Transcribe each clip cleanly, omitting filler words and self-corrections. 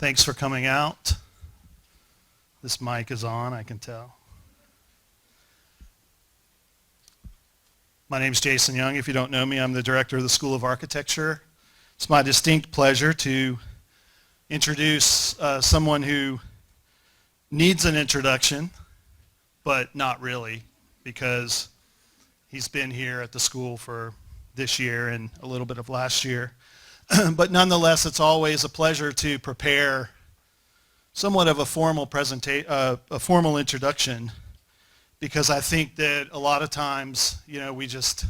Thanks for coming out. This mic is on, I can tell. My name is Jason Young. If you don't know me, I'm the director of the School of Architecture. It's my distinct pleasure to introduce someone who needs an introduction, but not really, because he's been here at the school for this year and a little bit of last year. But nonetheless, it's always a pleasure to prepare somewhat of a formal introduction, because I think that a lot of times, we just,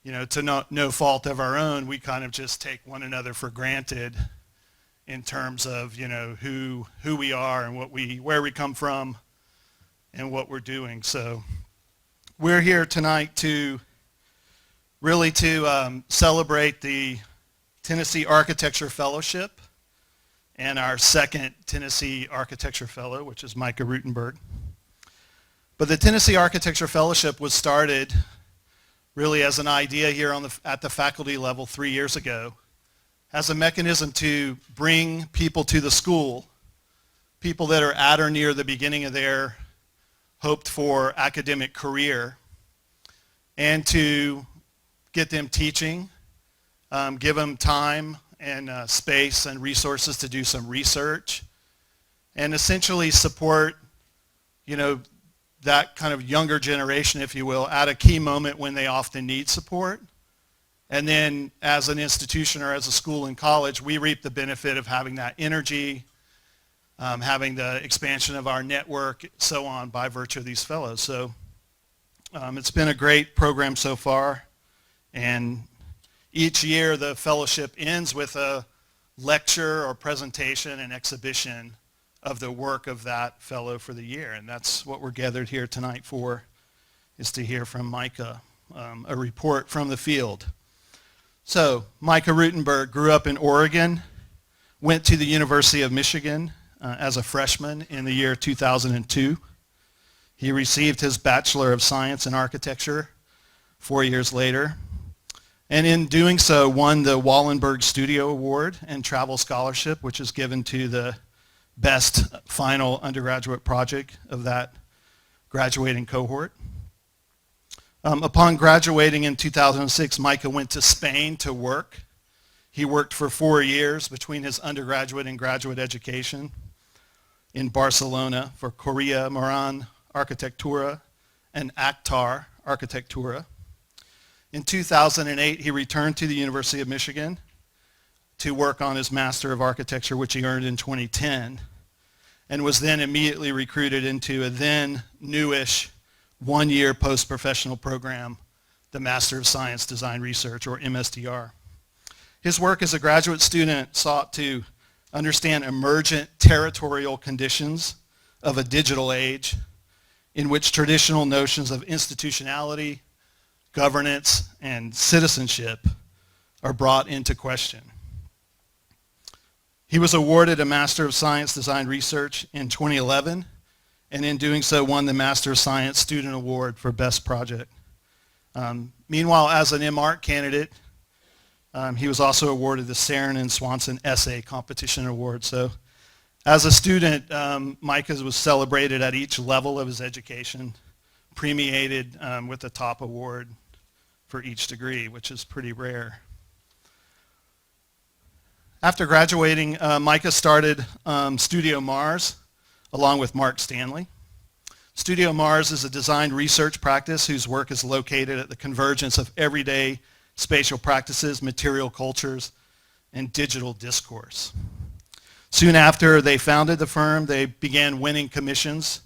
to no fault of our own, we kind of just take one another for granted in terms of, who we are and where we come from and what we're doing. So we're here tonight to really celebrate the Tennessee Architecture Fellowship and our second Tennessee Architecture Fellow, which is Micah Rutenberg. But the Tennessee Architecture Fellowship was started really as an idea here at the faculty level 3 years ago as a mechanism to bring people to the school, people that are at or near the beginning of their hoped-for academic career, and to get them teaching, give them time and space and resources to do some research, and essentially support, that kind of younger generation, if you will, at a key moment when they often need support. And then as an institution or as a school and college, we reap the benefit of having that energy, having the expansion of our network, so on, by virtue of these fellows. So it's been a great program so far. And each year the fellowship ends with a lecture or presentation and exhibition of the work of that fellow for the year. And that's what we're gathered here tonight for, is to hear from Micah, a report from the field. So Micah Rutenberg grew up in Oregon, went to the University of Michigan as a freshman in the year 2002. He received his Bachelor of Science in Architecture 4 years later, and in doing so won the Wallenberg Studio Award and Travel Scholarship, which is given to the best final undergraduate project of that graduating cohort. Upon graduating in 2006, Micah went to Spain to work. He worked for 4 years between his undergraduate and graduate education in Barcelona for Correa Moran Arquitectura and Actar Arquitectura. In 2008, he returned to the University of Michigan to work on his Master of Architecture, which he earned in 2010, and was then immediately recruited into a then newish one-year post-professional program, the Master of Science Design Research, or MSDR. His work as a graduate student sought to understand emergent territorial conditions of a digital age in which traditional notions of institutionality, governance, and citizenship are brought into question. He was awarded a Master of Science Design Research in 2011, and in doing so won the Master of Science Student Award for Best Project. Meanwhile, as an MArch candidate, he was also awarded the Sarin and Swanson Essay Competition Award. So as a student, Micah was celebrated at each level of his education, premiated with the top award for each degree, which is pretty rare. After graduating, Micah started Studio Mars along with Mark Stanley. Studio Mars is a design research practice whose work is located at the convergence of everyday spatial practices, material cultures, and digital discourse. Soon after they founded the firm, they began winning commissions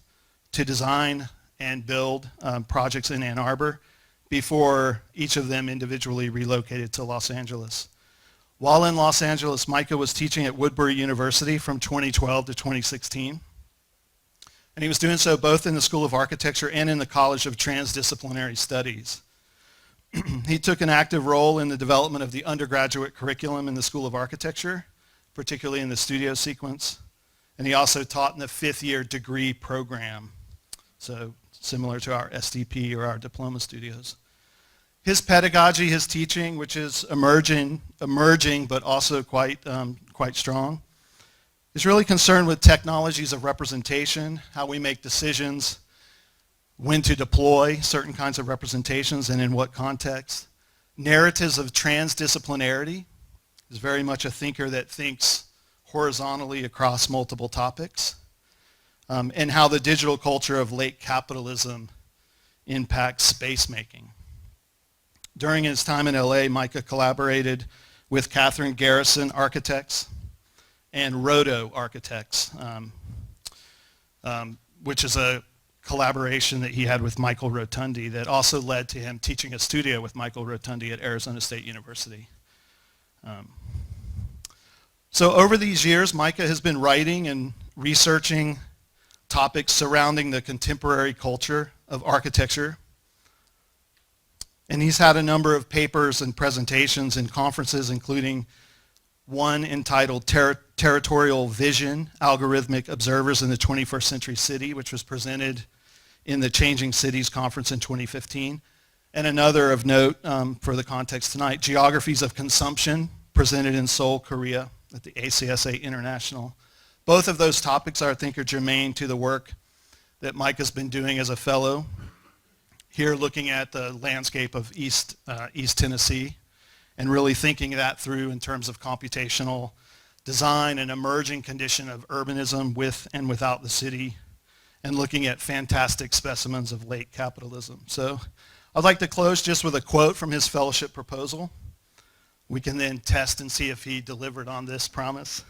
to design and build projects in Ann Arbor before each of them individually relocated to Los Angeles. While in Los Angeles, Micah was teaching at Woodbury University from 2012 to 2016. And he was doing so both in the School of Architecture and in the College of Transdisciplinary Studies. He took an active role in the development of the undergraduate curriculum in the School of Architecture, particularly in the studio sequence. And he also taught in the fifth-year degree program, so similar to our SDP or our diploma studios. His pedagogy, his teaching, which is emerging, but also quite strong, is really concerned with technologies of representation, how we make decisions, when to deploy certain kinds of representations and in what context. Narratives of transdisciplinarity, is very much a thinker that thinks horizontally across multiple topics, and how the digital culture of late capitalism impacts space making. During his time in LA, Micah collaborated with Catherine Garrison Architects and Roto Architects, which is a collaboration that he had with Michael Rotundi that also led to him teaching a studio with Michael Rotundi at Arizona State University. So over these years, Micah has been writing and researching topics surrounding the contemporary culture of architecture. And he's had a number of papers and presentations and conferences, including one entitled Territorial Vision, Algorithmic Observers in the 21st Century City, which was presented in the Changing Cities Conference in 2015. And another of note for the context tonight, Geographies of Consumption, presented in Seoul, Korea at the ACSA International. Both of those topics, I think, are germane to the work that Micah's been doing as a fellow. Here looking at the landscape of East Tennessee and really thinking that through in terms of computational design and emerging condition of urbanism with and without the city, and looking at fantastic specimens of late capitalism. So I'd like to close just with a quote from his fellowship proposal. We can then test and see if he delivered on this promise.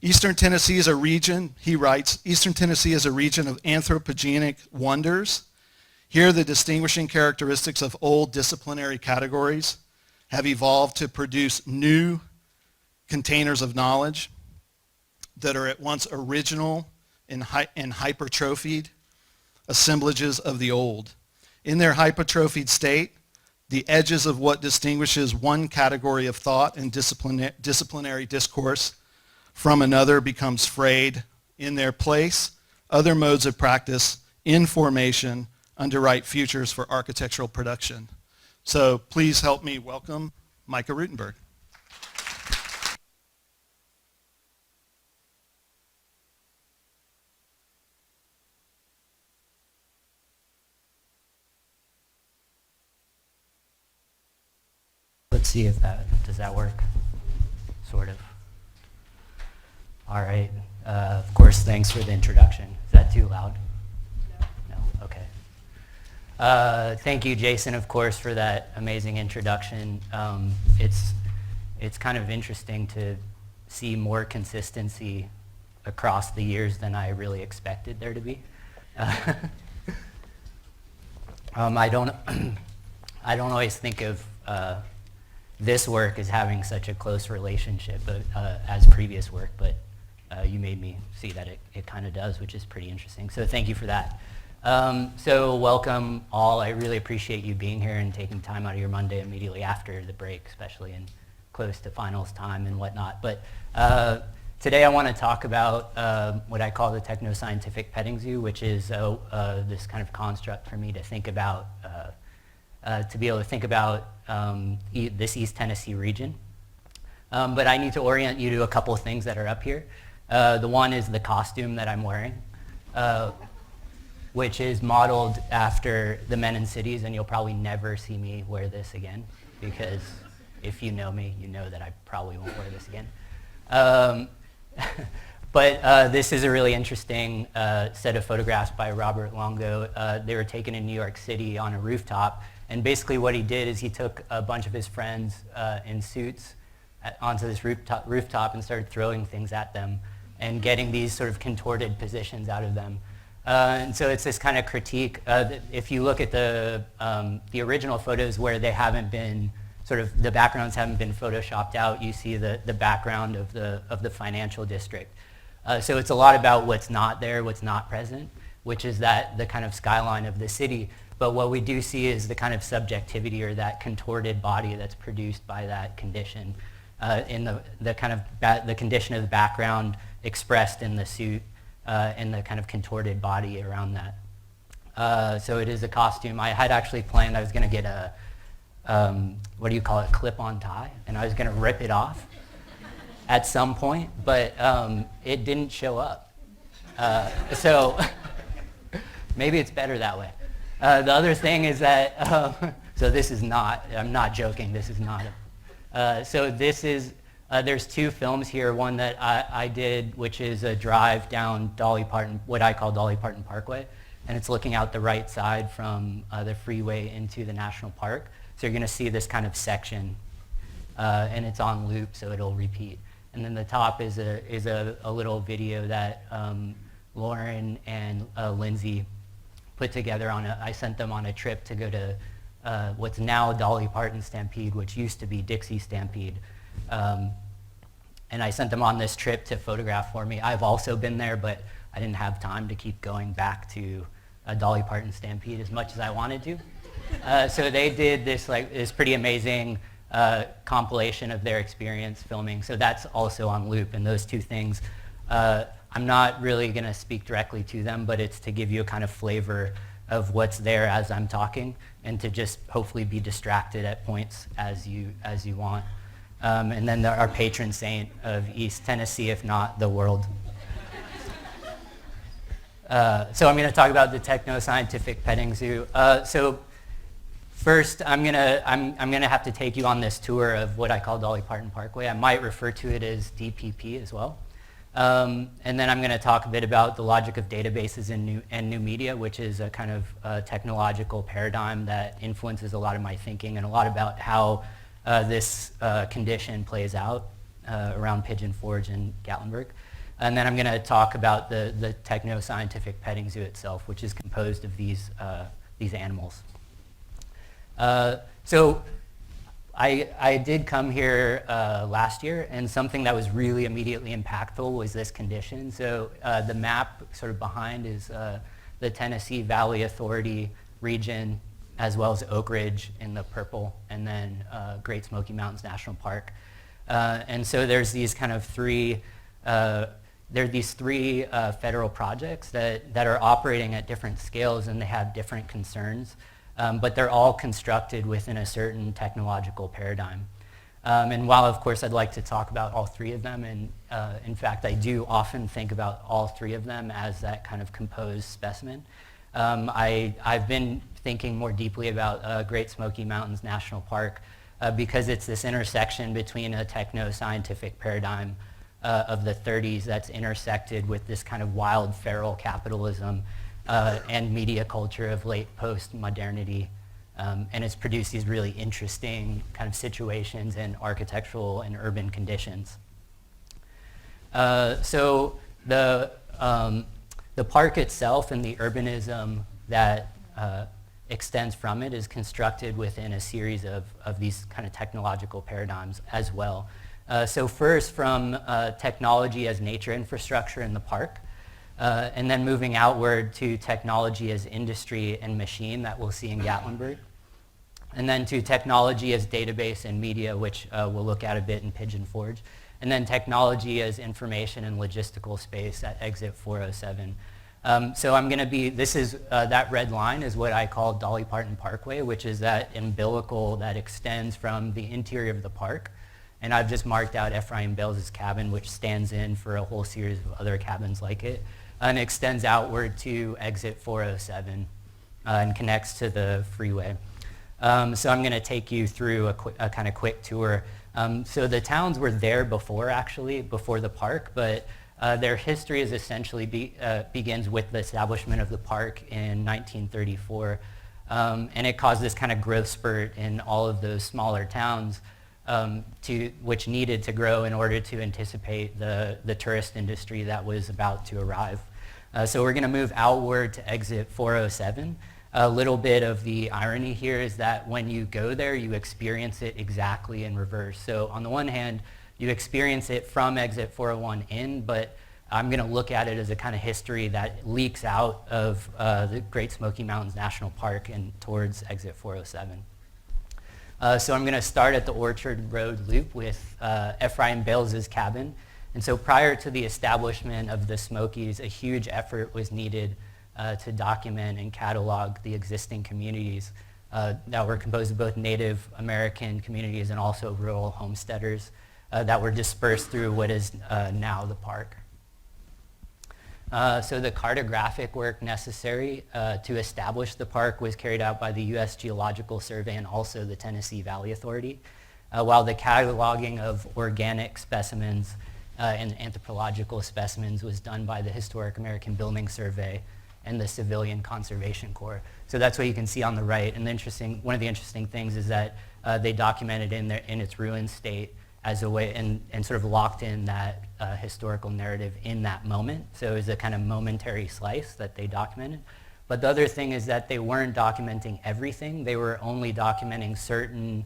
Eastern Tennessee is a region, he writes, Eastern Tennessee is a region of anthropogenic wonders. Here the distinguishing characteristics of old disciplinary categories have evolved to produce new containers of knowledge that are at once original and hypertrophied assemblages of the old. In their hypertrophied state, the edges of what distinguishes one category of thought and disciplinary discourse from another becomes frayed. In their place, other modes of practice in formation underwrite futures for architectural production. So please help me welcome Micah Rutenberg. Let's see if does that work? Sort of. All right. Of course, thanks for the introduction. Is that too loud? No? Okay. Thank you, Jason, of course, for that amazing introduction. It's kind of interesting to see more consistency across the years than I really expected there to be. I don't always think of this work as having such a close relationship as previous work, but you made me see that it kind of does, which is pretty interesting. So thank you for that. So welcome all. I really appreciate you being here and taking time out of your Monday immediately after the break, especially and close to finals time and whatnot. But today I want to talk about what I call the techno-scientific petting zoo, which is this kind of construct for me to think about, to be able to think about this East Tennessee region. But I need to orient you to a couple of things that are up here. The one is the costume that I'm wearing, which is modeled after the men in cities, and you'll probably never see me wear this again, because if you know me, you know that I probably won't wear this again. But this is a really interesting set of photographs by Robert Longo. They were taken in New York City on a rooftop, and basically what he did is he took a bunch of his friends in suits onto this rooftop and started throwing things at them and getting these sort of contorted positions out of them. And so it's this kind of critique. If you look at the original photos where they haven't been, sort of the backgrounds haven't been photoshopped out, you see the background of the financial district. So it's a lot about what's not there, what's not present, which is the kind of skyline of the city. But what we do see is the kind of subjectivity or that contorted body that's produced by that condition in the kind of the condition of the background expressed in the suit and the kind of contorted body around that. So it is a costume. I had actually planned I was going to get a, what do you call it, clip-on tie, and I was going to rip it off at some point, but it didn't show up. So maybe it's better that way. The other thing is that, so this is not, I'm not joking, this is not so this is, there's two films here, one that I did, which is a drive down Dolly Parton, what I call Dolly Parton Parkway, and it's looking out the right side from the freeway into the national park. So you're going to see this kind of section, and it's on loop, so it'll repeat. And then the top is a little video that Lauren and Lindsay put together I sent them on a trip to go to what's now Dolly Parton Stampede, which used to be Dixie Stampede. And I sent them on this trip to photograph for me. I've also been there, but I didn't have time to keep going back to Dolly Parton Stampede as much as I wanted to. So they did this pretty amazing compilation of their experience filming. So that's also on loop, and those two things, I'm not really going to speak directly to them, but it's to give you a kind of flavor of what's there as I'm talking, and to just hopefully be distracted at points as you want. And then our patron saint of East Tennessee, if not the world. So I'm going to talk about the Techno Scientific Petting Zoo. So first, I'm gonna have to take you on this tour of what I call Dolly Parton Parkway. I might refer to it as DPP as well. And then I'm going to talk a bit about the logic of databases and new media, which is a kind of technological paradigm that influences a lot of my thinking and a lot about how this condition plays out around Pigeon Forge and Gatlinburg. And then I'm going to talk about the Techno Scientific Petting Zoo itself, which is composed of these animals. So I did come here last year, and something that was really immediately impactful was this condition. So the map sort of behind is the Tennessee Valley Authority region, as well as Oak Ridge in the purple, and then Great Smoky Mountains National Park. And so there's these kind of three federal projects that are operating at different scales, and they have different concerns. But they're all constructed within a certain technological paradigm. And while, of course, I'd like to talk about all three of them, and in fact, I do often think about all three of them as that kind of composed specimen, I've been thinking more deeply about Great Smoky Mountains National Park because it's this intersection between a techno-scientific paradigm of the 30s that's intersected with this kind of wild feral capitalism and media culture of late post-modernity. And it's produced these really interesting kind of situations in architectural and urban conditions. So the park itself and the urbanism that extends from it is constructed within a series of these kind of technological paradigms as well. So first from technology as nature infrastructure in the park, and then moving outward to technology as industry and machine that we'll see in Gatlinburg, and then to technology as database and media, which we'll look at a bit in Pigeon Forge, and then technology as information and logistical space at Exit 407. So I'm going to be, this is, that red line is what I call Dolly Parton Parkway, which is that umbilical that extends from the interior of the park. And I've just marked out Ephraim Bales' cabin, which stands in for a whole series of other cabins like it, and extends outward to Exit 407 and connects to the freeway. So I'm going to take you through a kind of quick tour. So the towns were there before, actually, before the park, but their history is essentially begins with the establishment of the park in 1934. And it caused this kind of growth spurt in all of those smaller towns which needed to grow in order to anticipate the tourist industry that was about to arrive. So we're going to move outward to Exit 407. A little bit of the irony here is that when you go there, you experience it exactly in reverse. So on the one hand, you experience it from Exit 401 in, but I'm going to look at it as a kind of history that leaks out of the Great Smoky Mountains National Park and towards Exit 407. So I'm going to start at the Orchard Road Loop with Ephraim Bales' cabin. And so prior to the establishment of the Smokies, a huge effort was needed to document and catalog the existing communities that were composed of both Native American communities and also rural homesteaders. that were dispersed through what is now the park. So the cartographic work necessary to establish the park was carried out by the U.S. Geological Survey and also the Tennessee Valley Authority, while the cataloging of organic specimens and anthropological specimens was done by the Historic American Building Survey and the Civilian Conservation Corps. So that's what you can see on the right. And one of the interesting things is that they documented in its ruined state as a way, and sort of locked in that historical narrative in that moment. So it was a kind of momentary slice that they documented. But the other thing is that they weren't documenting everything. They were only documenting certain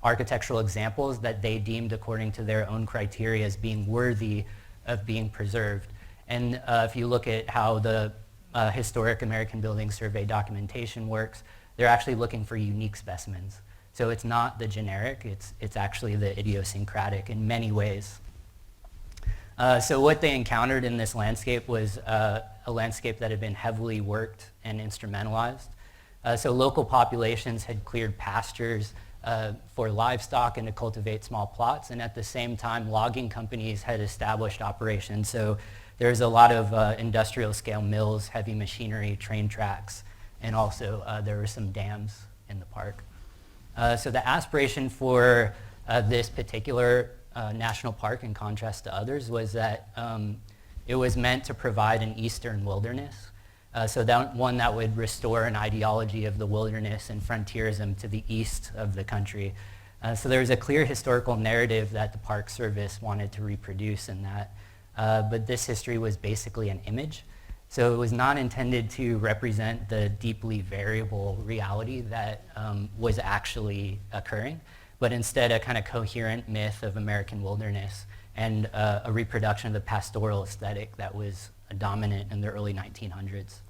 architectural examples that they deemed according to their own criteria as being worthy of being preserved. And if you look at how the Historic American Building Survey documentation works, they're actually looking for unique specimens. So it's not the generic, it's actually the idiosyncratic in many ways. So what they encountered in this landscape was a landscape that had been heavily worked and instrumentalized. So local populations had cleared pastures for livestock and to cultivate small plots, and at the same time logging companies had established operations. So there's a lot of industrial scale mills, heavy machinery, train tracks, and also there were some dams in the park. So the aspiration for this particular national park, in contrast to others, was that it was meant to provide an eastern wilderness. So one that would restore an ideology of the wilderness and frontierism to the east of the country. So there was a clear historical narrative that the Park Service wanted to reproduce in that. But this history was basically an image. So it was not intended to represent the deeply variable reality that was actually occurring, but instead a kind of coherent myth of American wilderness and a reproduction of the pastoral aesthetic that was dominant in the early 1900s.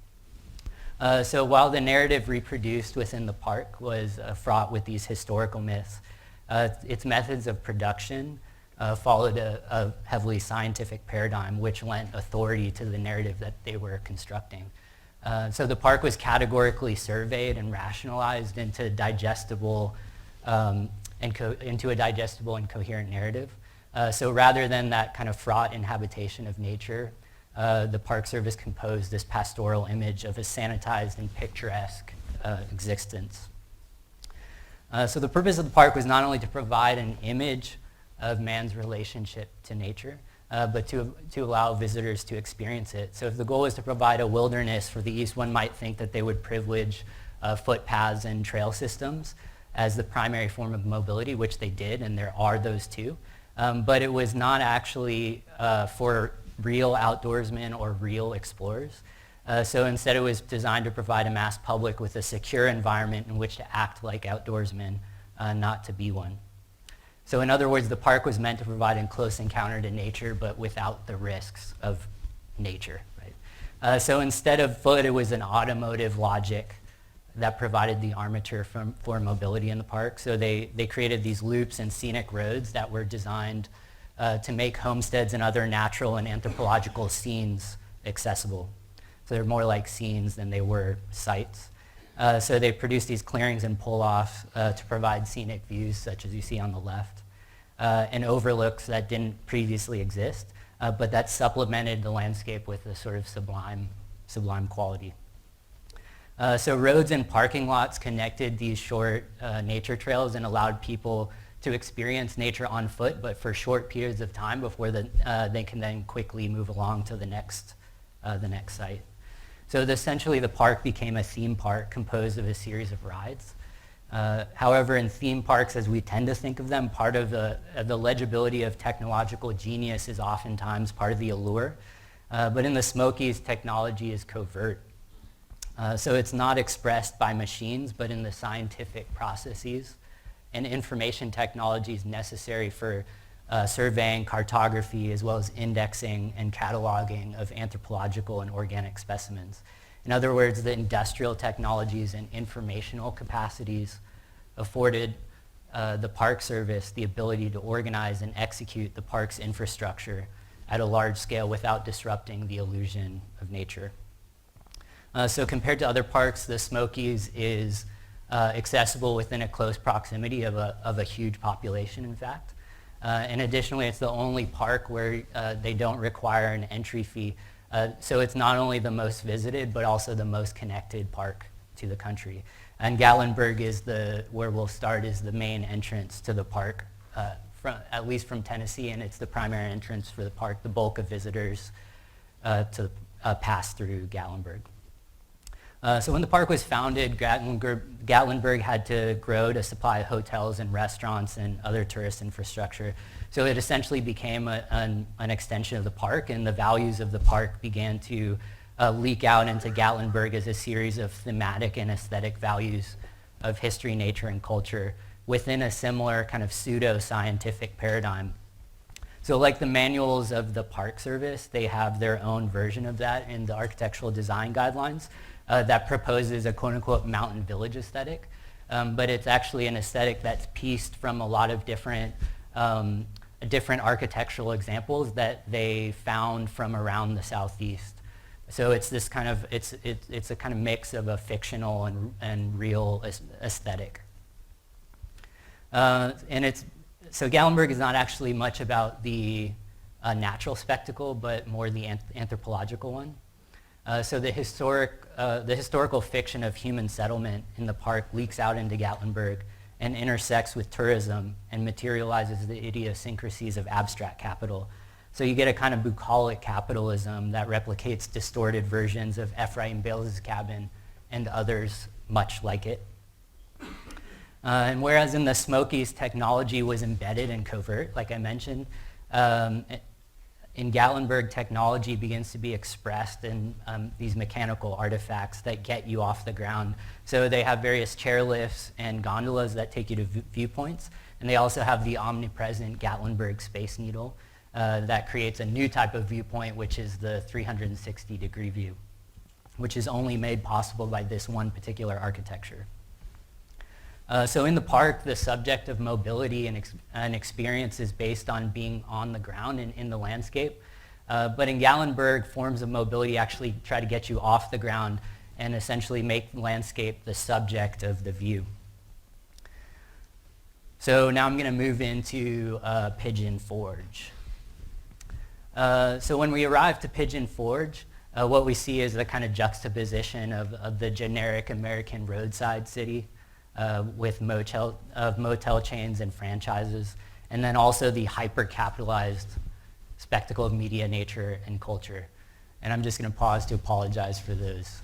So while the narrative reproduced within the park was fraught with these historical myths, its methods of production followed a heavily scientific paradigm which lent authority to the narrative that they were constructing. So the park was categorically surveyed and rationalized into digestible into a digestible and coherent narrative. So rather than that kind of fraught inhabitation of nature, the Park Service composed this pastoral image of a sanitized and picturesque existence. So the purpose of the park was not only to provide an image of man's relationship to nature, but to allow visitors to experience it. So if the goal was to provide a wilderness for the East, one might think that they would privilege footpaths and trail systems as the primary form of mobility, which they did, and there are those too. But it was not actually for real outdoorsmen or real explorers. So instead it was designed to provide a mass public with a secure environment in which to act like outdoorsmen, not to be one. So in other words, the park was meant to provide a close encounter to nature, but without the risks of nature. Right? So instead of foot, it was an automotive logic that provided the armature for mobility in the park. So they created these loops and scenic roads that were designed to make homesteads and other natural and anthropological scenes accessible. So they're more like scenes than they were sites. So they produced these clearings and pull-offs to provide scenic views, such as you see on the left, and overlooks that didn't previously exist, but that supplemented the landscape with a sort of sublime quality. So roads and parking lots connected these short nature trails and allowed people to experience nature on foot, but for short periods of time before they can then quickly move along to the next site. So essentially the park became a theme park composed of a series of rides. However, in theme parks, as we tend to think of them, part of the legibility of technological genius is oftentimes part of the allure. But in the Smokies, technology is covert. So it's not expressed by machines, but in the scientific processes and information technologies necessary for surveying, cartography, as well as indexing and cataloging of anthropological and organic specimens. In other words, the industrial technologies and informational capacities afforded the Park Service the ability to organize and execute the park's infrastructure at a large scale without disrupting the illusion of nature. So compared to other parks, the Smokies is accessible within a close proximity of a huge population, in fact. And additionally, it's the only park where they don't require an entry fee. So it's not only the most visited, but also the most connected park to the country. And Gatlinburg is where we'll start, is the main entrance to the park, at least from Tennessee, and it's the primary entrance for the park. The bulk of visitors to pass through Gatlinburg. So when the park was founded, Gatlinburg had to grow to supply hotels and restaurants and other tourist infrastructure. So it essentially became an extension of the park, and the values of the park began to leak out into Gatlinburg as a series of thematic and aesthetic values of history, nature, and culture within a similar kind of pseudo-scientific paradigm. So like the manuals of the Park Service, they have their own version of that in the architectural design guidelines that proposes a quote-unquote mountain village aesthetic. But it's actually an aesthetic that's pieced from a lot of different architectural examples that they found from around the Southeast. So it's this kind of, it's a kind of mix of a fictional and real aesthetic. So Gatlinburg is not actually much about the natural spectacle, but more the anthropological one. So the historical fiction of human settlement in the park leaks out into Gatlinburg and intersects with tourism and materializes the idiosyncrasies of abstract capital. So you get a kind of bucolic capitalism that replicates distorted versions of Ephraim Bales' cabin and others much like it. And whereas in the Smokies, technology was embedded and covert, like I mentioned, in Gatlinburg, technology begins to be expressed in these mechanical artifacts that get you off the ground. So they have various chairlifts and gondolas that take you to viewpoints, and they also have the omnipresent Gatlinburg Space Needle that creates a new type of viewpoint, which is the 360-degree view, which is only made possible by this one particular architecture. So in the park, the subject of mobility and experience is based on being on the ground and in the landscape. But in Gatlinburg, forms of mobility actually try to get you off the ground and essentially make the landscape the subject of the view. So now I'm going to move into Pigeon Forge. So when we arrive to Pigeon Forge, what we see is the kind of juxtaposition of the generic American roadside city with motel chains and franchises, and then also the hyper-capitalized spectacle of media, nature, and culture. And I'm just going to pause to apologize for those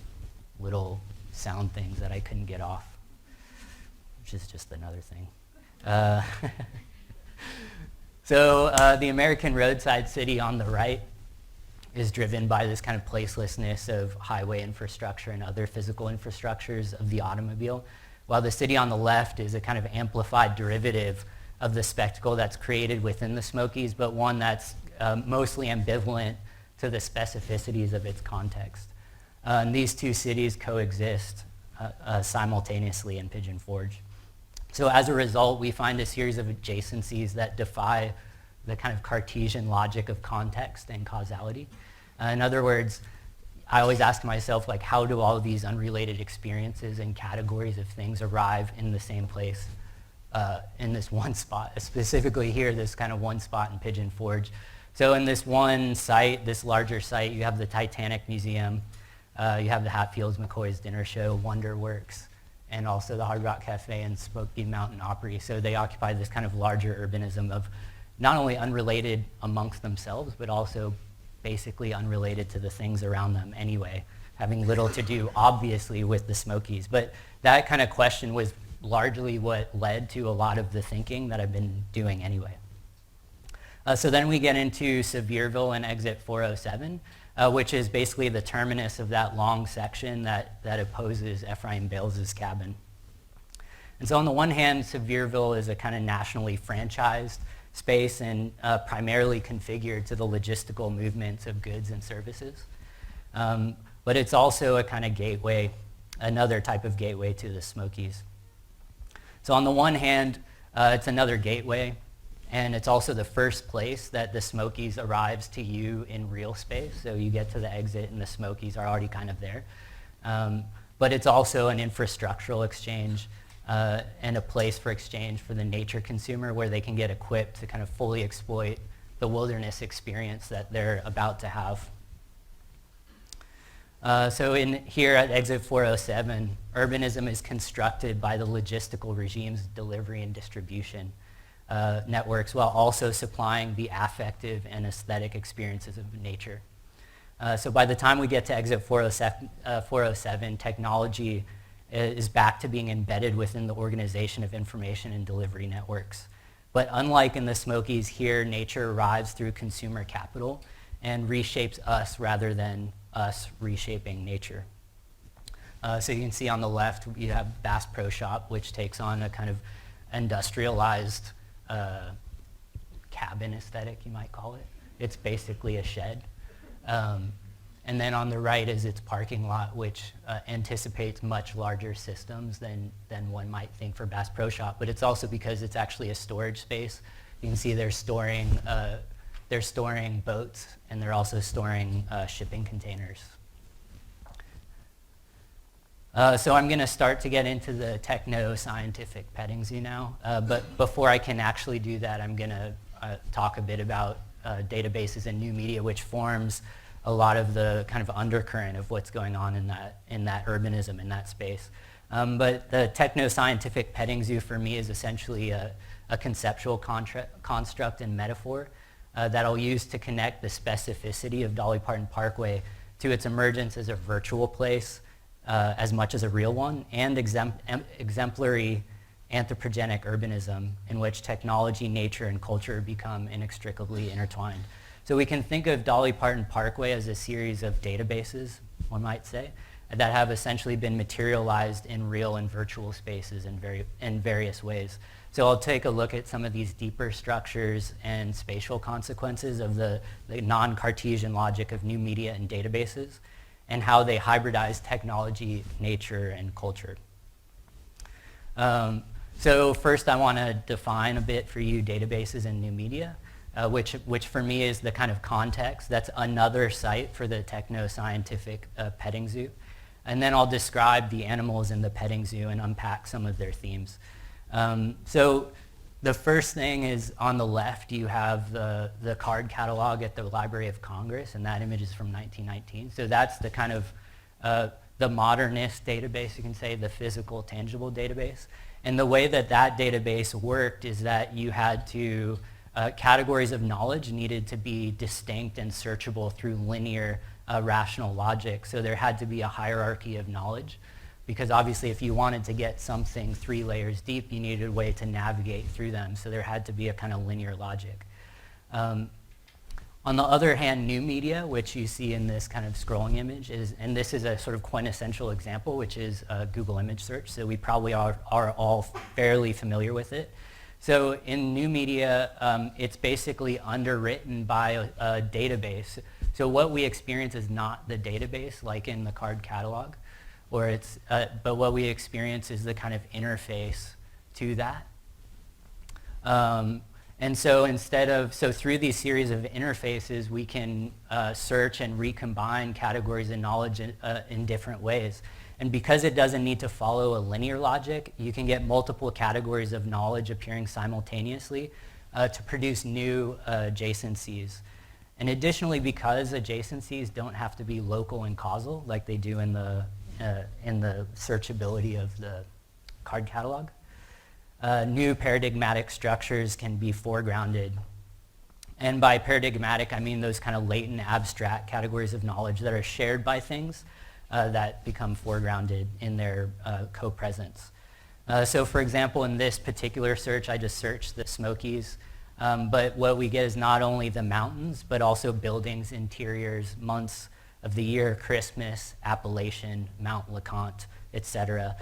little sound things that I couldn't get off, which is just another thing. So the American roadside city on the right is driven by this kind of placelessness of highway infrastructure and other physical infrastructures of the automobile, while the city on the left is a kind of amplified derivative of the spectacle that's created within the Smokies, but one that's mostly ambivalent to the specificities of its context. And these two cities coexist simultaneously in Pigeon Forge. So as a result, we find a series of adjacencies that defy the kind of Cartesian logic of context and causality. In other words, I always ask myself, like, how do all of these unrelated experiences and categories of things arrive in the same place in this one spot? Specifically here, this kind of one spot in Pigeon Forge. So in this one site, this larger site, you have the Titanic Museum, you have the Hatfields Mccoy's Dinner Show, Wonderworks, and also the Hard Rock Cafe and Smoky Mountain Opry. So they occupy this kind of larger urbanism of not only unrelated amongst themselves, but also basically unrelated to the things around them anyway, having little to do, obviously, with the Smokies. But that kind of question was largely what led to a lot of the thinking that I've been doing anyway. So then we get into Sevierville and Exit 407, which is basically the terminus of that long section that opposes Ephraim Bales' cabin. And so on the one hand, Sevierville is a kind of nationally franchised space and primarily configured to the logistical movements of goods and services. But it's also a kind of gateway, another type of gateway to the Smokies. So on the one hand, it's another gateway, and it's also the first place that the Smokies arrives to you in real space. So you get to the exit and the Smokies are already kind of there. But it's also an infrastructural exchange and a place for exchange for the nature consumer where they can get equipped to kind of fully exploit the wilderness experience that they're about to have. So in here at Exit 407, urbanism is constructed by the logistical regimes of delivery and distribution networks while also supplying the affective and aesthetic experiences of nature. So by the time we get to Exit 407, technology is back to being embedded within the organization of information and delivery networks. But unlike in the Smokies, here nature arrives through consumer capital and reshapes us rather than us reshaping nature. So you can see on the left, you have Bass Pro Shop, which takes on a kind of industrialized cabin aesthetic, you might call it. It's basically a shed. And then on the right is its parking lot, which anticipates much larger systems than one might think for Bass Pro Shop. But it's also because it's actually a storage space. You can see they're storing boats, and they're also storing shipping containers. So I'm going to start to get into the Techno scientific petting zoo now. But before I can actually do that, I'm going to talk a bit about databases and new media, which forms a lot of the kind of undercurrent of what's going on in that urbanism, in that space. But the techno-scientific petting zoo for me is essentially a conceptual construct and metaphor that I'll use to connect the specificity of Dolly Parton Parkway to its emergence as a virtual place as much as a real one, and exemplary anthropogenic urbanism in which technology, nature, and culture become inextricably intertwined. So we can think of Dolly Parton Parkway as a series of databases, one might say, that have essentially been materialized in real and virtual spaces in various ways. So I'll take a look at some of these deeper structures and spatial consequences of the non-Cartesian logic of new media and databases, and how they hybridize technology, nature, and culture. So first I want to define a bit for you databases and new media. Which for me is the kind of context. That's another site for the techno-scientific petting zoo. And then I'll describe the animals in the petting zoo and unpack some of their themes. So the first thing is on the left, you have the card catalog at the Library of Congress, and that image is from 1919. So that's the kind of the modernist database, you can say, the physical, tangible database. And the way that database worked is that you had to categories of knowledge needed to be distinct and searchable through linear rational logic. So there had to be a hierarchy of knowledge, because obviously if you wanted to get something 3 layers deep, you needed a way to navigate through them. So there had to be a kind of linear logic. On the other hand, new media, which you see in this kind of scrolling image, and this is a sort of quintessential example, which is Google image search. So we probably are all fairly familiar with it. So in new media, it's basically underwritten by a database. So what we experience is not the database, like in the card catalog, but what we experience is the kind of interface to that. And so through these series of interfaces, we can search and recombine categories of knowledge in different ways. And because it doesn't need to follow a linear logic, you can get multiple categories of knowledge appearing simultaneously to produce new adjacencies. And additionally, because adjacencies don't have to be local and causal like they do in the searchability of the card catalog, new paradigmatic structures can be foregrounded. And by paradigmatic, I mean those kind of latent abstract categories of knowledge that are shared by things that become foregrounded in their co-presence. So for example, in this particular search, I just searched the Smokies, but what we get is not only the mountains, but also buildings, interiors, months of the year, Christmas, Appalachian, Mount LeConte, etc.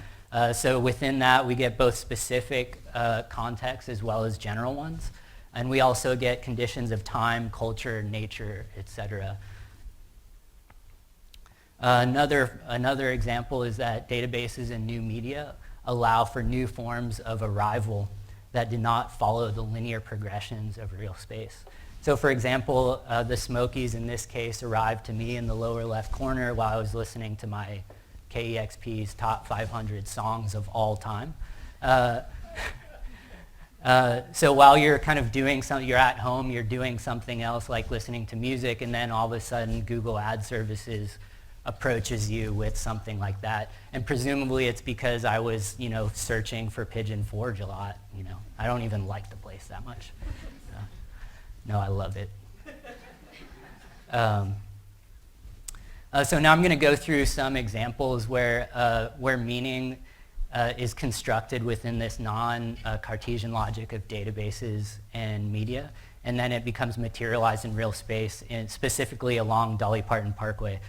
So within that, we get both specific contexts as well as general ones. And we also get conditions of time, culture, nature, etc. Another example is that databases and new media allow for new forms of arrival that do not follow the linear progressions of real space. So for example, the Smokies in this case arrived to me in the lower left corner while I was listening to my KEXP's top 500 songs of all time. So while you're kind of doing something, you're at home, you're doing something else like listening to music, and then all of a sudden Google Ad Services approaches you with something like that. And presumably it's because I was, searching for Pigeon Forge a lot. I don't even like the place that much. No, I love it. So now I'm going to go through some examples where meaning is constructed within this non-Cartesian logic of databases and media, and then it becomes materialized in real space, and specifically along Dolly Parton Parkway.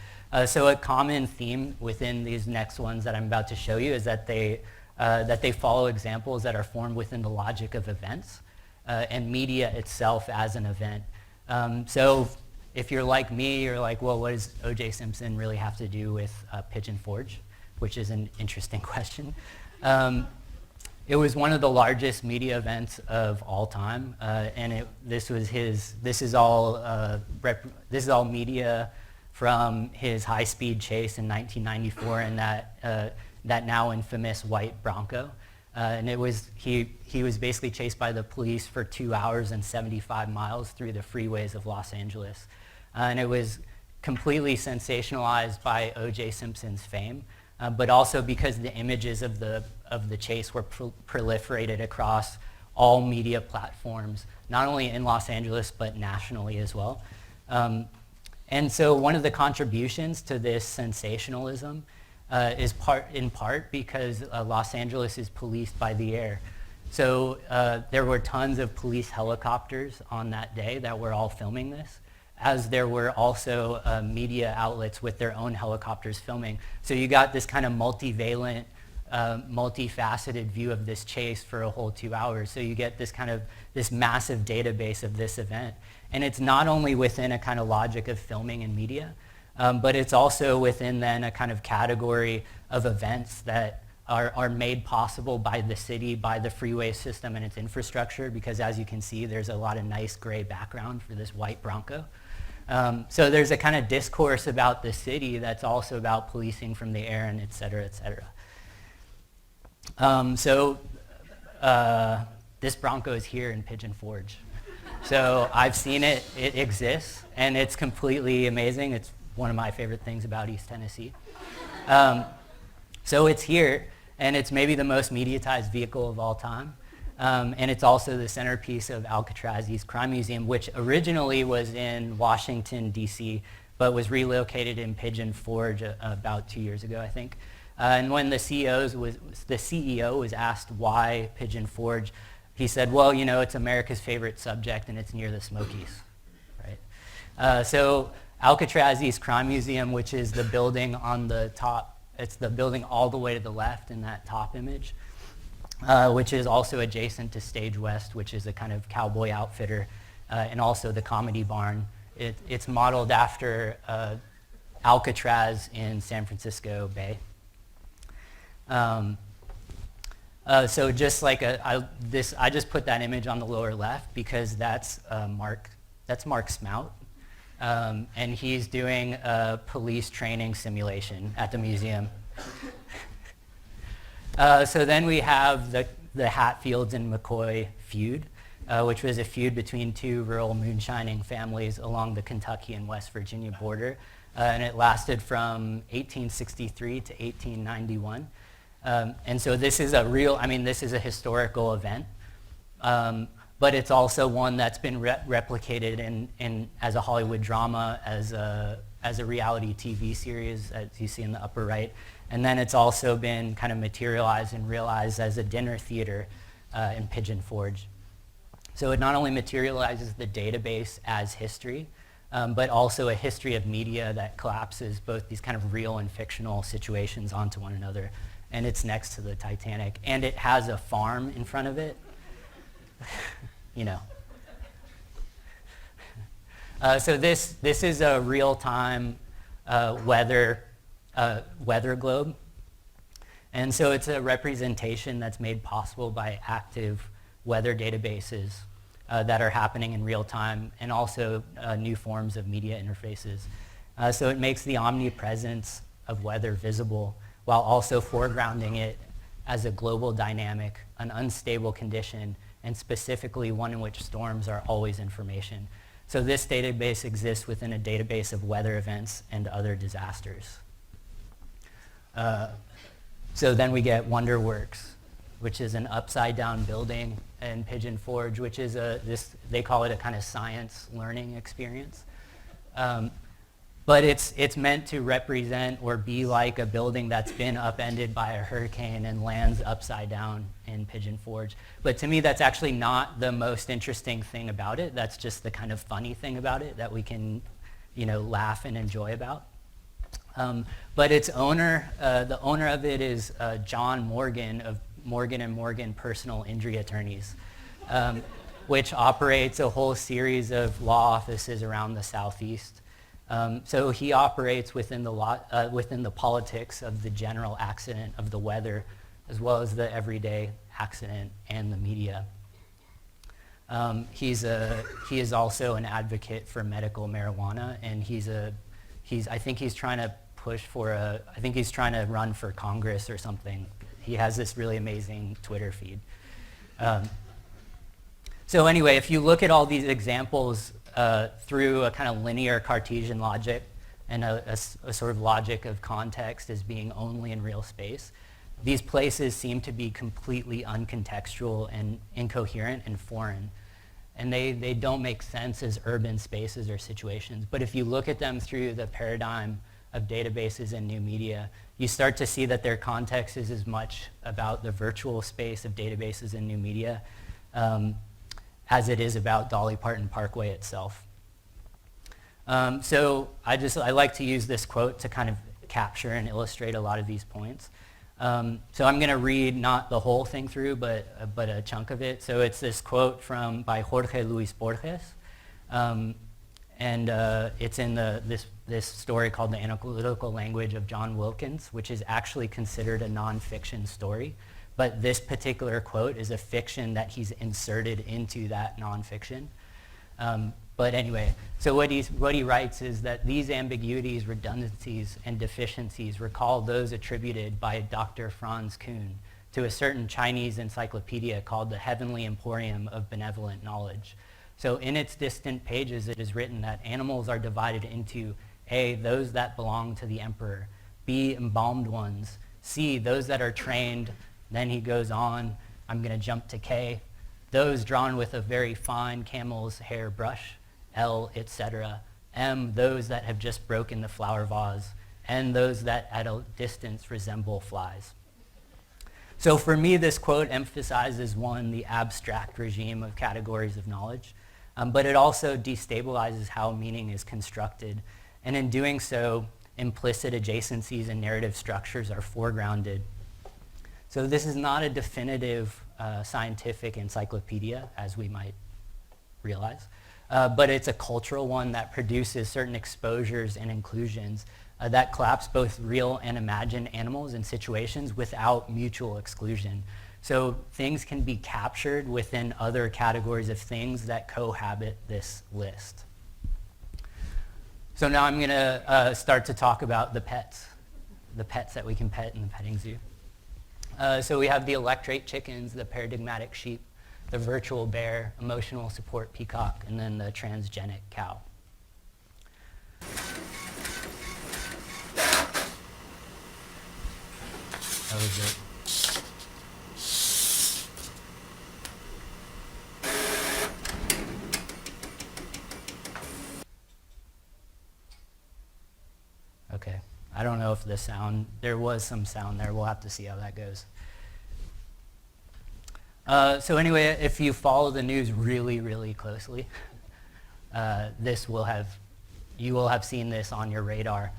So a common theme within these next ones that I'm about to show you is that they follow examples that are formed within the logic of events and media itself as an event. So if you're like me, you're like, well, what does O.J. Simpson really have to do with Pigeon Forge? Which is an interesting question. It was one of the largest media events of all time, and this is all media from his high-speed chase in 1994 and that now infamous white Bronco. And he was basically chased by the police for 2 hours and 75 miles through the freeways of Los Angeles. And it was completely sensationalized by O.J. Simpson's fame, but also because the images of the chase were proliferated across all media platforms, not only in Los Angeles, but nationally as well. And so one of the contributions to this sensationalism is in part because Los Angeles is policed by the air. So there were tons of police helicopters on that day that were all filming this, as there were also media outlets with their own helicopters filming. So you got this kind of multivalent, multifaceted view of this chase for a whole 2 hours. So you get this massive database of this event. And it's not only within a kind of logic of filming and media, but it's also within then a kind of category of events that are made possible by the city, by the freeway system and its infrastructure, because as you can see, there's a lot of nice gray background for this white Bronco. So there's a kind of discourse about the city that's also about policing from the air and et cetera, et cetera. This Bronco is here in Pigeon Forge. So I've seen it, it exists, and it's completely amazing. It's one of my favorite things about East Tennessee. So it's here, and it's maybe the most mediatized vehicle of all time. And it's also the centerpiece of Alcatraz East Crime Museum, which originally was in Washington, D.C., but was relocated in Pigeon Forge about 2 years ago, I think. And when the CEO was asked why Pigeon Forge, he said, well, it's America's favorite subject, and it's near the Smokies, right? So Alcatraz East Crime Museum, which is the building on the top, it's the building all the way to the left in that top image, which is also adjacent to Stage West, which is a kind of cowboy outfitter, and also the Comedy Barn. It's modeled after Alcatraz in San Francisco Bay. So just like I just put that image on the lower left because that's Mark Smout, and he's doing a police training simulation at the museum. So then we have the Hatfields and Mccoy feud, which was a feud between two rural moonshining families along the Kentucky and West Virginia border, and it lasted from 1863 to 1891. And so this is this is a historical event, but it's also one that's been replicated in as a Hollywood drama, as a reality TV series, as you see in the upper right. And then it's also been kind of materialized and realized as a dinner theater in Pigeon Forge. So it not only materializes the database as history, but also a history of media that collapses both these kind of real and fictional situations onto one another. And it's next to the Titanic, and it has a farm in front of it. So this is a real-time weather globe, and so it's a representation that's made possible by active weather databases that are happening in real time, and also new forms of media interfaces. So it makes the omnipresence of weather visible, while also foregrounding it as a global dynamic, an unstable condition, and specifically one in which storms are always information. So this database exists within a database of weather events and other disasters. So then we get Wonderworks, which is an upside-down building in Pigeon Forge, which is they call it a kind of science learning experience. But it's meant to represent or be like a building that's been upended by a hurricane and lands upside down in Pigeon Forge. But to me, that's actually not the most interesting thing about it. That's just the kind of funny thing about it that we can, laugh and enjoy about. But its owner, the owner of it is John Morgan of Morgan & Morgan Personal Injury Attorneys, which operates a whole series of law offices around the Southeast. So he operates within the politics of the general accident of the weather, as well as the everyday accident and the media. He is also an advocate for medical marijuana, and I think he's trying to run for Congress or something. He has this really amazing Twitter feed. So anyway, if you look at all these examples through a kind of linear Cartesian logic and a sort of logic of context as being only in real space, these places seem to be completely uncontextual and incoherent and foreign. And they don't make sense as urban spaces or situations. But if you look at them through the paradigm of databases and new media, you start to see that their context is as much about the virtual space of databases and new media as it is about Dolly Parton Parkway itself. So I like to use this quote to kind of capture and illustrate a lot of these points. So I'm going to read not the whole thing through, but a chunk of it. So it's this quote by Jorge Luis Borges, and it's in this story called The Analytical Language of John Wilkins, which is actually considered a nonfiction story. But this particular quote is a fiction that he's inserted into that nonfiction. But anyway, so what he writes is that these ambiguities, redundancies, and deficiencies recall those attributed by Dr. Franz Kuhn to a certain Chinese encyclopedia called the Heavenly Emporium of Benevolent Knowledge. So in its distant pages, it is written that animals are divided into A, those that belong to the emperor, B, embalmed ones, C, those that are trained. Then he goes on, I'm going to jump to K, those drawn with a very fine camel's hair brush, L, etc. M, those that have just broken the flower vase, and those that at a distance resemble flies. So for me, this quote emphasizes, one, the abstract regime of categories of knowledge, but it also destabilizes how meaning is constructed. And in doing so, implicit adjacencies and narrative structures are foregrounded. So this is not a definitive scientific encyclopedia, as we might realize, but it's a cultural one that produces certain exposures and inclusions that collapse both real and imagined animals and situations without mutual exclusion. So things can be captured within other categories of things that cohabit this list. So now I'm going to start to talk about the pets that we can pet in the petting zoo. So we have the electrate chickens, the paradigmatic sheep, the virtual bear, emotional support peacock, and then the transgenic cow. That was it. Okay. I don't know if there was some sound there. We'll have to see how that goes. So anyway, if you follow the news really, really closely, you will have seen this on your radar.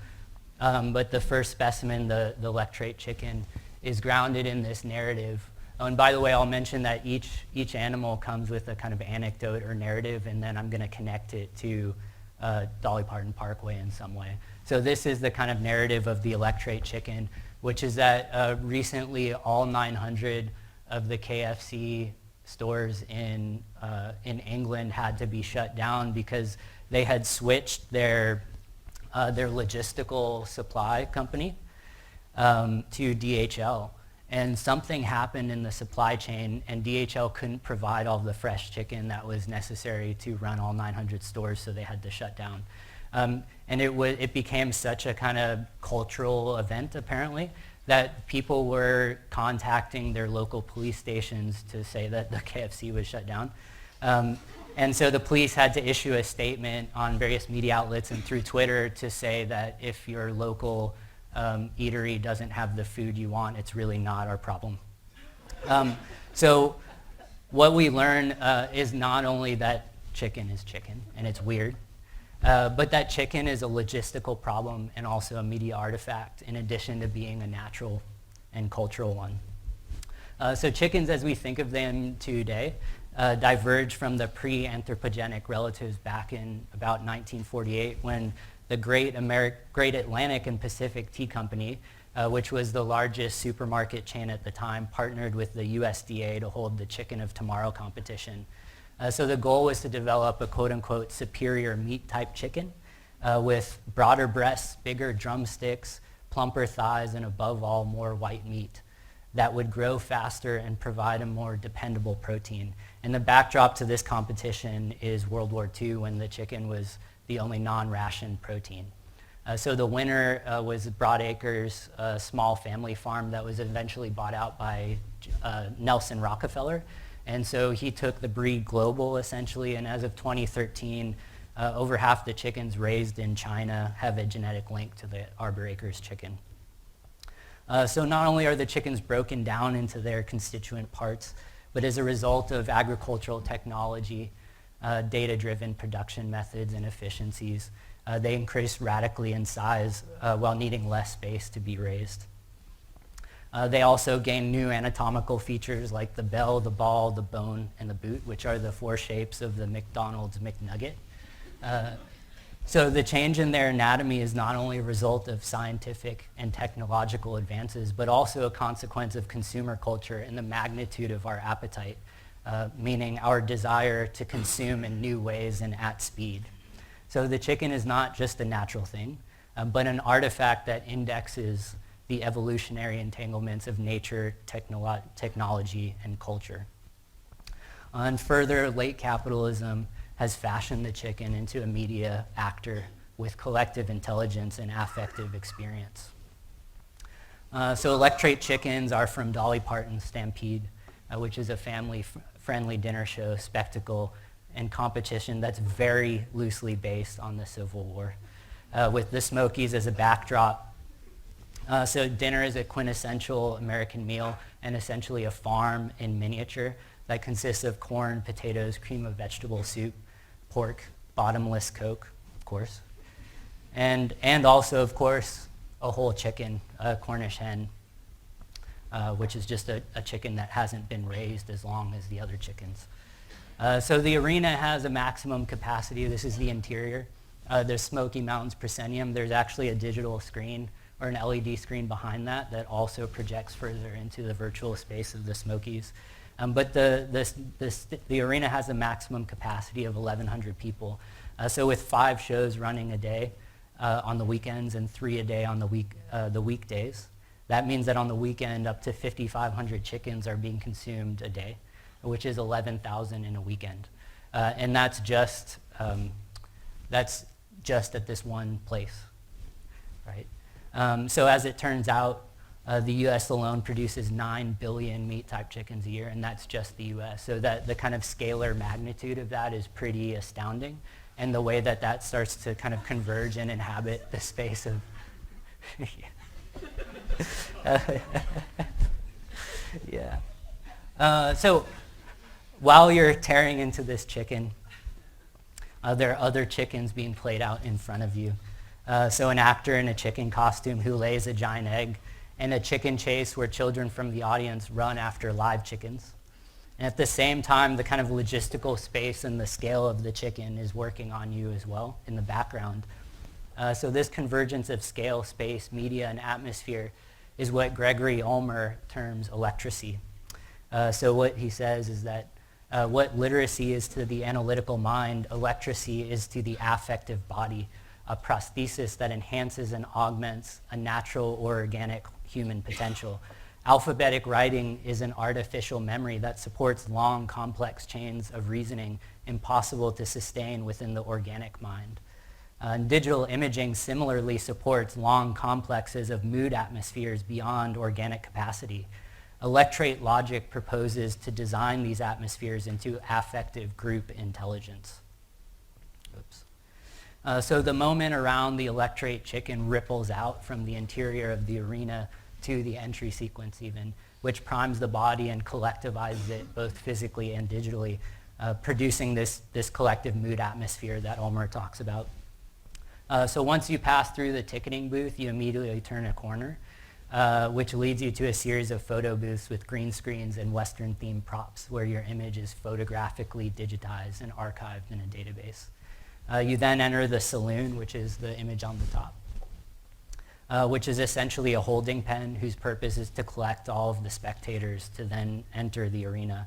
But the first specimen, the electrate chicken, is grounded in this narrative. Oh, and by the way, I'll mention that each animal comes with a kind of anecdote or narrative, and then I'm going to connect it to Dolly Parton Parkway in some way. So this is the kind of narrative of the electrate chicken, which is that recently all 900 of the KFC stores in England had to be shut down because they had switched their logistical supply company to DHL. And something happened in the supply chain, and DHL couldn't provide all the fresh chicken that was necessary to run all 900 stores, so they had to shut down. And it became such a kind of cultural event, apparently, that people were contacting their local police stations to say that the KFC was shut down. And so the police had to issue a statement on various media outlets and through Twitter to say that if your local eatery doesn't have the food you want, it's really not our problem. So what we learn is not only that chicken is chicken and it's weird, but that chicken is a logistical problem and also a media artifact in addition to being a natural and cultural one. So chickens as we think of them today diverge from the pre-anthropogenic relatives back in about 1948 when the Great Atlantic and Pacific Tea Company, which was the largest supermarket chain at the time, partnered with the USDA to hold the Chicken of Tomorrow competition. So the goal was to develop a quote-unquote superior meat-type chicken with broader breasts, bigger drumsticks, plumper thighs, and above all, more white meat that would grow faster and provide a more dependable protein. And the backdrop to this competition is World War II when the chicken was the only non-ration protein. So the winner was Broadacre's small family farm that was eventually bought out by Nelson Rockefeller. And so he took the breed global essentially, and as of 2013, over half the chickens raised in China have a genetic link to the Arbor Acres chicken. So not only are the chickens broken down into their constituent parts, but as a result of agricultural technology, data-driven production methods and efficiencies, they increase radically in size while needing less space to be raised. They also gain new anatomical features like the bell, the ball, the bone, and the boot, which are the four shapes of the McDonald's McNugget. So the change in their anatomy is not only a result of scientific and technological advances, but also a consequence of consumer culture and the magnitude of our appetite, meaning our desire to consume in new ways and at speed. So the chicken is not just a natural thing, but an artifact that indexes the evolutionary entanglements of nature, technology, and culture. And further, late capitalism has fashioned the chicken into a media actor with collective intelligence and affective experience. So Electrate chickens are from Dolly Parton's Stampede, which is a family-friendly dinner show, spectacle, and competition that's very loosely based on the Civil War, with the Smokies as a backdrop. So dinner is a quintessential American meal and essentially a farm in miniature that consists of corn, potatoes, cream of vegetable soup, pork, bottomless Coke, of course, and also, of course, a whole chicken, a Cornish hen, which is just a chicken that hasn't been raised as long as the other chickens. So the arena has a maximum capacity. This is the interior. There's Smoky Mountains proscenium. There's actually a digital screen or an LED screen behind that also projects further into the virtual space of the Smokies. But the arena has a maximum capacity of 1,100 people. So with 5 shows running a day on the weekends and 3 a day on the weekdays, that means that on the weekend up to 5,500 chickens are being consumed a day, which is 11,000 in a weekend. And that's just at this one place, right? So as it turns out, the U.S. alone produces 9 billion meat-type chickens a year, and that's just the U.S. So that the kind of scalar magnitude of that is pretty astounding, and the way that starts to kind of converge and inhabit the space of... yeah. So while you're tearing into this chicken, there are other chickens being played out in front of you. So an actor in a chicken costume who lays a giant egg, and a chicken chase where children from the audience run after live chickens. And at the same time, the kind of logistical space and the scale of the chicken is working on you as well in the background. So this convergence of scale, space, media, and atmosphere is what Gregory Ulmer terms electracy. So what he says is that what literacy is to the analytical mind, electracy is to the affective body, a prosthesis that enhances and augments a natural or organic human potential. Alphabetic writing is an artificial memory that supports long, complex chains of reasoning impossible to sustain within the organic mind. Digital imaging similarly supports long complexes of mood atmospheres beyond organic capacity. Electrate logic proposes to design these atmospheres into affective group intelligence. Oops. So the moment around the electrate chicken ripples out from the interior of the arena to the entry sequence even, which primes the body and collectivizes it both physically and digitally, producing this collective mood atmosphere that Ulmer talks about. So once you pass through the ticketing booth, you immediately turn a corner, which leads you to a series of photo booths with green screens and Western-themed props where your image is photographically digitized and archived in a database. You then enter the saloon, which is the image on the top, which is essentially a holding pen whose purpose is to collect all of the spectators to then enter the arena.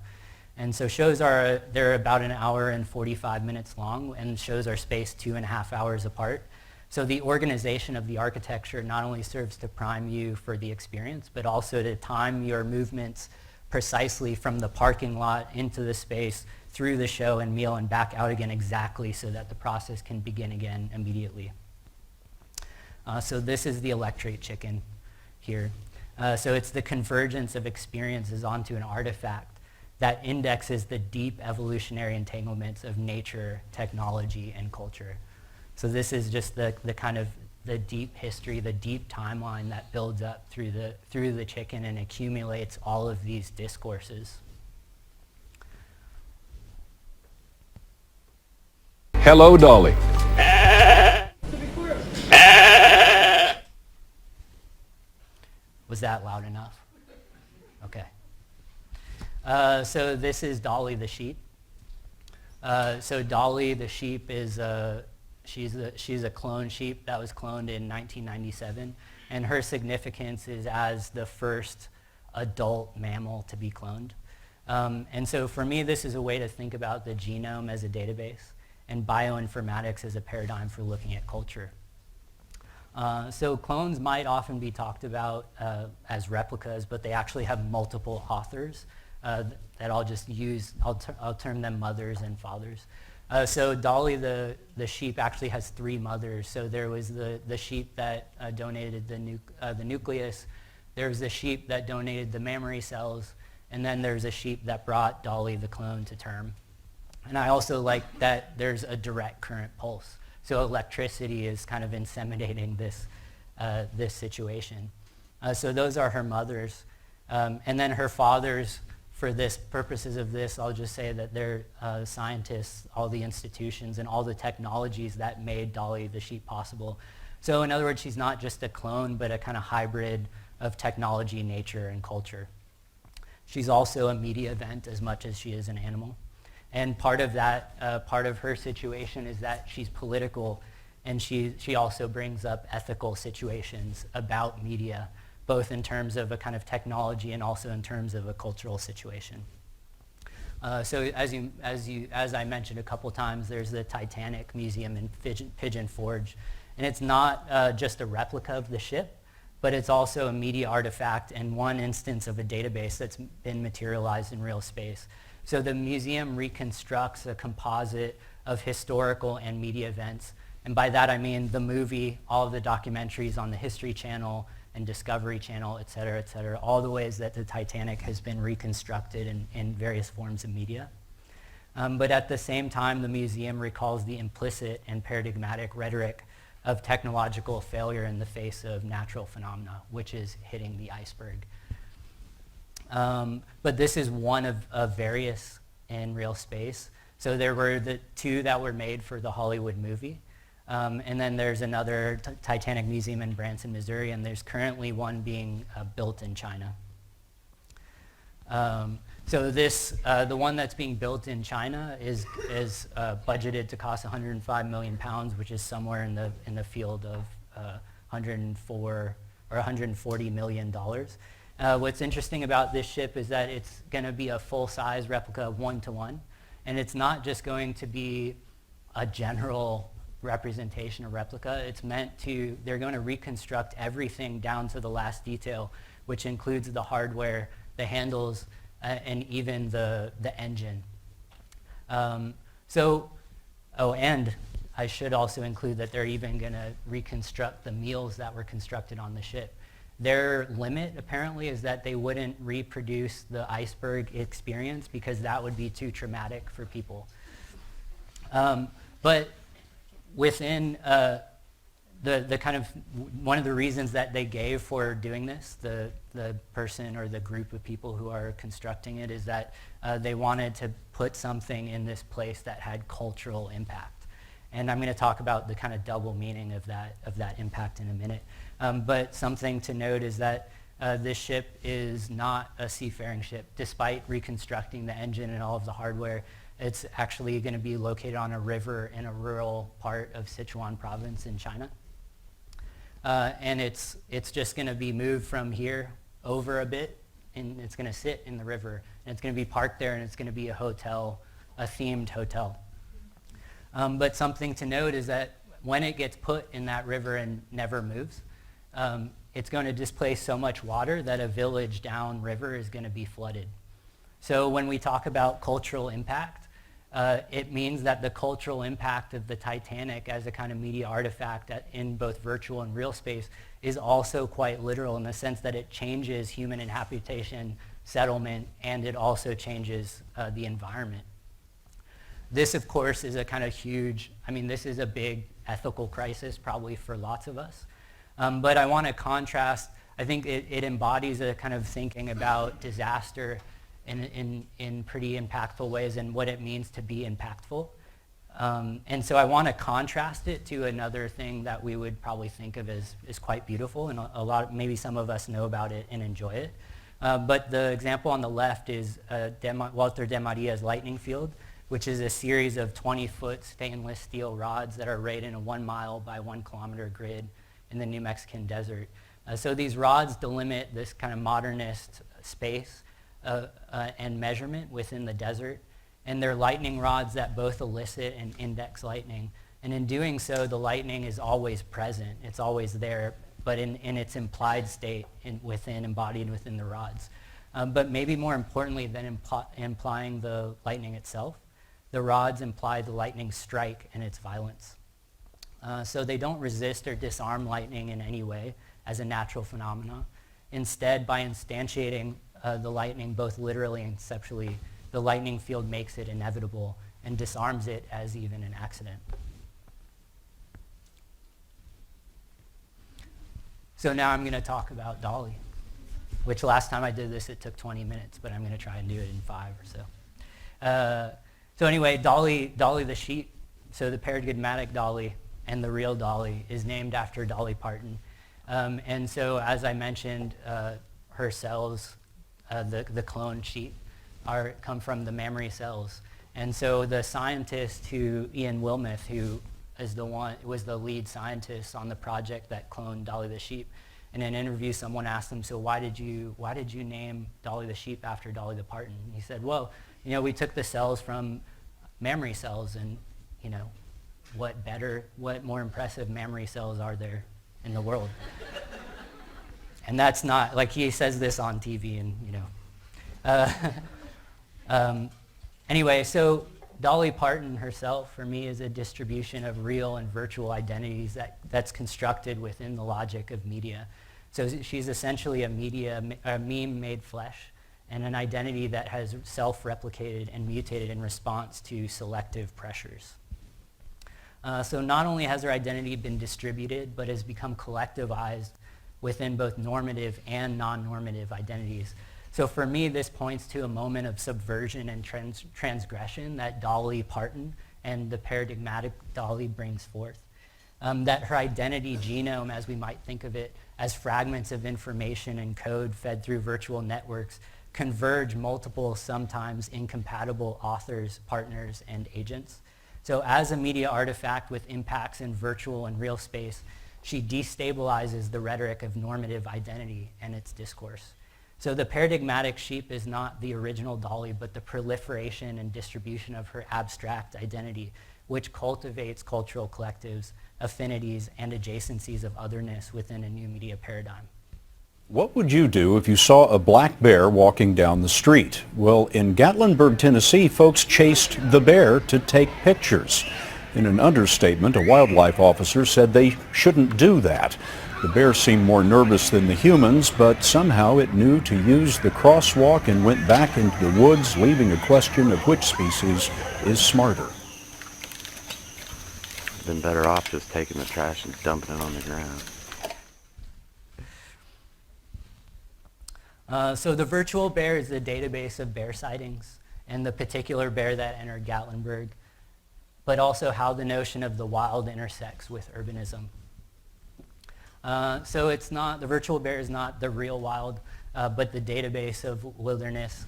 And so they're about an hour and 45 minutes long, and shows are spaced 2.5 hours apart. So the organization of the architecture not only serves to prime you for the experience, but also to time your movements precisely from the parking lot into the space, through the show and meal, and back out again exactly so that the process can begin again immediately. So this is the electrate chicken here. So it's the convergence of experiences onto an artifact that indexes the deep evolutionary entanglements of nature, technology, and culture. So this is just the kind of the deep history, the deep timeline that builds up through the chicken and accumulates all of these discourses. Hello, Dolly. Was that loud enough? Okay. So this is Dolly the Sheep. So Dolly the Sheep is she's a clone sheep that was cloned in 1997, and her significance is as the first adult mammal to be cloned. And so for me, this is a way to think about the genome as a database and bioinformatics as a paradigm for looking at culture. So clones might often be talked about as replicas, but they actually have multiple authors that I'll just use. I'll term them mothers and fathers. So Dolly the sheep actually has 3 mothers. So there was the sheep that donated the nucleus. There was the sheep that donated the mammary cells. And then there's a sheep that brought Dolly the clone to term. And I also like that there's a direct current pulse. So electricity is kind of inseminating this situation. So those are her mothers. And then her fathers, for this purposes of this, I'll just say that they're scientists, all the institutions, and all the technologies that made Dolly the sheep possible. So in other words, she's not just a clone, but a kind of hybrid of technology, nature, and culture. She's also a media event as much as she is an animal. And part of that, part of her situation is that she's political, and she also brings up ethical situations about media, both in terms of a kind of technology and also in terms of a cultural situation. So as I mentioned a couple times, there's the Titanic Museum in Pigeon Forge, and it's not just a replica of the ship, but it's also a media artifact and one instance of a database that's been materialized in real space. So the museum reconstructs a composite of historical and media events. And by that I mean the movie, all of the documentaries on the History Channel and Discovery Channel, et cetera, all the ways that the Titanic has been reconstructed in various forms of media. But at the same time, the museum recalls the implicit and paradigmatic rhetoric of technological failure in the face of natural phenomena, which is hitting the iceberg. But this is one of various in real space. So there were the 2 that were made for the Hollywood movie. And then there's another Titanic Museum in Branson, Missouri, and there's currently one being built in China. So this, the one that's being built in China is budgeted to cost 105 million pounds, which is somewhere in the field of 104 or 140 million dollars. What's interesting about this ship is that it's going to be a full-size replica 1-to-1, and it's not just going to be a general representation or replica. It's meant to, they're going to reconstruct everything down to the last detail which includes the hardware, the handles, and even the engine. And I should also include that they're even going to reconstruct the meals that were constructed on the ship. Their limit, apparently, is that they wouldn't reproduce the iceberg experience because that would be too traumatic for people. But within the kind of, one of the reasons that they gave for doing this, the person or the group of people who are constructing it, is that they wanted to put something in this place that had cultural impact. And I'm going to talk about the kind of double meaning of that impact in a minute. But something to note is that this ship is not a seafaring ship. Despite reconstructing the engine and all of the hardware, it's actually going to be located on a river in a rural part of Sichuan province in China. And it's just going to be moved from here over a bit, and it's going to sit in the river. And it's going to be parked there, and it's going to be a hotel, a themed hotel. But something to note is that when it gets put in that river and never moves, it's going to displace so much water that a village downriver is going to be flooded. So when we talk about cultural impact, it means that the cultural impact of the Titanic as a kind of media artifact in both virtual and real space is also quite literal in the sense that it changes human habitation, settlement, and it also changes the environment. This, of course, is a kind of huge, this is a big ethical crisis probably for lots of us. But I want to contrast, I think it embodies a kind of thinking about disaster in pretty impactful ways and what it means to be impactful. And so I want to contrast it to another thing that we would probably think of as quite beautiful, and maybe some of us know about it and enjoy it. But the example on the left is Walter de Maria's lightning field, which is a series of 20-foot stainless steel rods that are arrayed in a 1 mile by 1 kilometer grid in the New Mexican desert. So these rods delimit this kind of modernist space and measurement within the desert. And they're lightning rods that both elicit and index lightning. And in doing so, the lightning is always present. It's always there, but in its implied state embodied within the rods. But maybe more importantly than implying the lightning itself, the rods imply the lightning strike and its violence. So they don't resist or disarm lightning in any way as a natural phenomenon. Instead, by instantiating the lightning both literally and conceptually, the lightning field makes it inevitable and disarms it as even an accident. So now I'm going to talk about Dolly, which last time I did this it took 20 minutes, but I'm going to try and do it in 5 or so. So anyway, Dolly the Sheep, so the paradigmatic Dolly and the real Dolly is named after Dolly Parton. And so as I mentioned, her cells, the cloned sheep, come from the mammary cells. And so the scientist Ian Wilmuth, who was the lead scientist on the project that cloned Dolly the Sheep, in an interview someone asked him, so why did you name Dolly the Sheep after Dolly the Parton? And he said, well, we took the cells from mammary cells, and what more impressive mammary cells are there in the world? And that's not, like he says this on TV and anyway, so Dolly Parton herself, for me, is a distribution of real and virtual identities that's constructed within the logic of media. So she's essentially a meme made flesh, and an identity that has self-replicated and mutated in response to selective pressures. So not only has her identity been distributed, but has become collectivized within both normative and non-normative identities. So for me, this points to a moment of subversion and transgression that Dolly Parton and the paradigmatic Dolly brings forth. That her identity genome, as we might think of it, as fragments of information and code fed through virtual networks, converge multiple, sometimes incompatible authors, partners, and agents. So as a media artifact with impacts in virtual and real space, she destabilizes the rhetoric of normative identity and its discourse. So the paradigmatic sheep is not the original Dolly, but the proliferation and distribution of her abstract identity, which cultivates cultural collectives, affinities, and adjacencies of otherness within a new media paradigm. What would you do if you saw a black bear walking down the street? Well, in Gatlinburg, Tennessee, folks chased the bear to take pictures. In an understatement, a wildlife officer said they shouldn't do that. The bear seemed more nervous than the humans, but somehow it knew to use the crosswalk and went back into the woods, leaving a question of which species is smarter. Been better off just taking the trash and dumping it on the ground. So the virtual bear is the database of bear sightings and the particular bear that entered Gatlinburg, but also how the notion of the wild intersects with urbanism. So it's not, the virtual bear is not the real wild, but the database of wilderness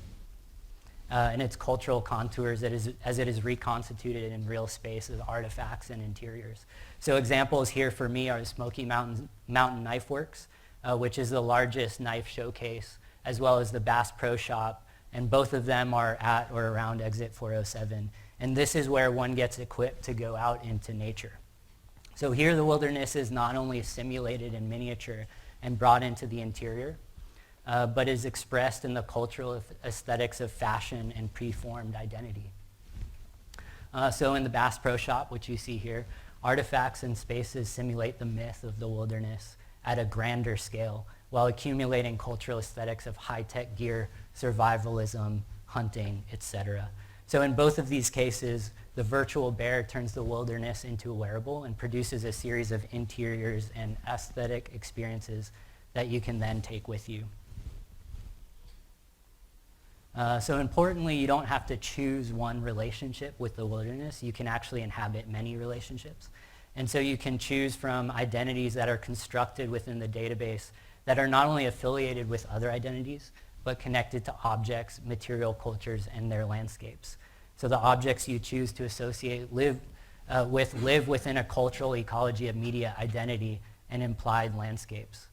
and its cultural contours as it is reconstituted in real space as artifacts and interiors. So examples here for me are the Smoky Mountain Knife Works, which is the largest knife showcase, as well as the Bass Pro Shop, and both of them are at or around Exit 407. And this is where one gets equipped to go out into nature. So here the wilderness is not only simulated in miniature and brought into the interior, but is expressed in the cultural aesthetics of fashion and preformed identity. So in the Bass Pro Shop, which you see here, artifacts and spaces simulate the myth of the wilderness at a grander scale, while accumulating cultural aesthetics of high-tech gear, survivalism, hunting, etc. So in both of these cases, the virtual bear turns the wilderness into a wearable and produces a series of interiors and aesthetic experiences that you can then take with you. So importantly, you don't have to choose one relationship with the wilderness. You can actually inhabit many relationships. And so you can choose from identities that are constructed within the database that are not only affiliated with other identities, but connected to objects, material cultures, and their landscapes. So the objects you choose to associate live within a cultural ecology of media identity and implied landscapes.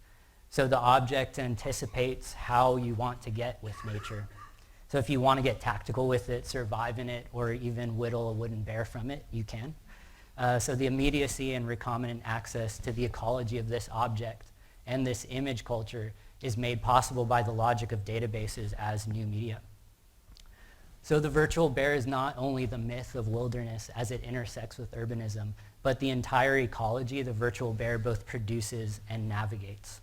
So the object anticipates how you want to get with nature. So if you want to get tactical with it, survive in it, or even whittle a wooden bear from it, you can. So the immediacy and recombinant access to the ecology of this object and this image culture is made possible by the logic of databases as new media. So the virtual bear is not only the myth of wilderness as it intersects with urbanism, but the entire ecology the virtual bear both produces and navigates.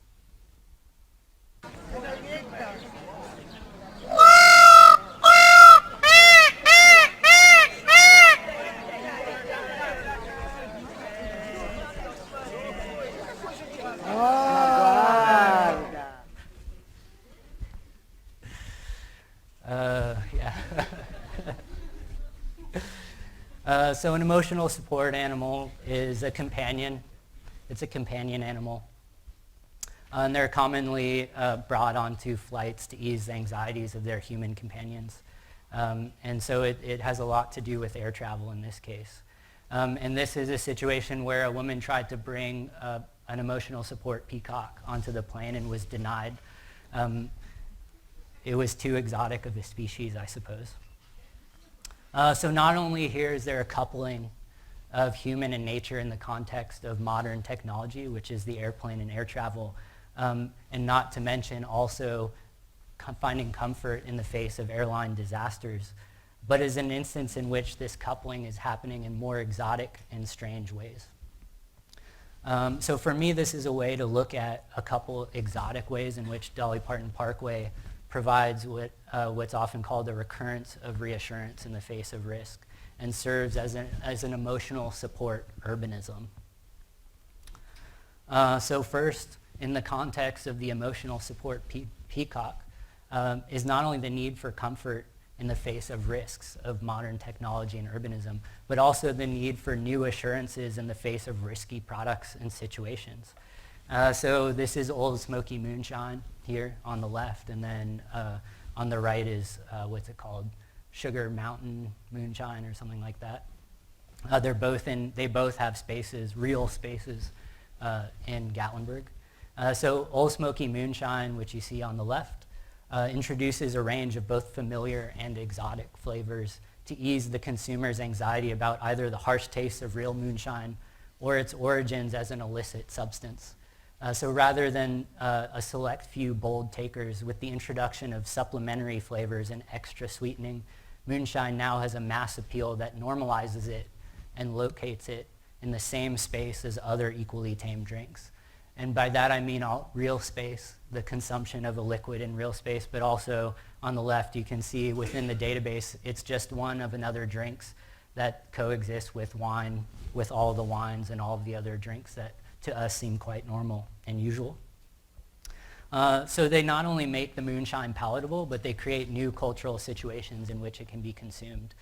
So an emotional support animal is a companion. It's a companion animal. And they're commonly brought onto flights to ease the anxieties of their human companions. And so it has a lot to do with air travel in this case. And this is a situation where a woman tried to bring an emotional support peacock onto the plane and was denied. It was too exotic of a species, I suppose. So not only here is there a coupling of human and nature in the context of modern technology, which is the airplane and air travel, and not to mention also finding comfort in the face of airline disasters, but is an instance in which this coupling is happening in more exotic and strange ways. So for me, this is a way to look at a couple exotic ways in which Dolly Parton Parkway provides what's often called a recurrence of reassurance in the face of risk and serves as an emotional support urbanism. So first, in the context of the emotional support peacock, is not only the need for comfort in the face of risks of modern technology and urbanism, but also the need for new assurances in the face of risky products and situations. So this is Old Smoky Moonshine here on the left, and then on the right is, what's it called? Sugar Mountain Moonshine or something like that. They both have spaces, real spaces in Gatlinburg. So Old Smoky Moonshine, which you see on the left, introduces a range of both familiar and exotic flavors to ease the consumer's anxiety about either the harsh taste of real moonshine or its origins as an illicit substance. So rather than a select few bold takers, with the introduction of supplementary flavors and extra sweetening, moonshine now has a mass appeal that normalizes it and locates it in the same space as other equally tame drinks. And by that I mean all real space, the consumption of a liquid in real space, but also on the left you can see within the database it's just one of another drinks that coexist with wine, with all the wines and all of the other drinks that to us seem quite normal and usual. So they not only make the moonshine palatable, but they create new cultural situations in which it can be consumed.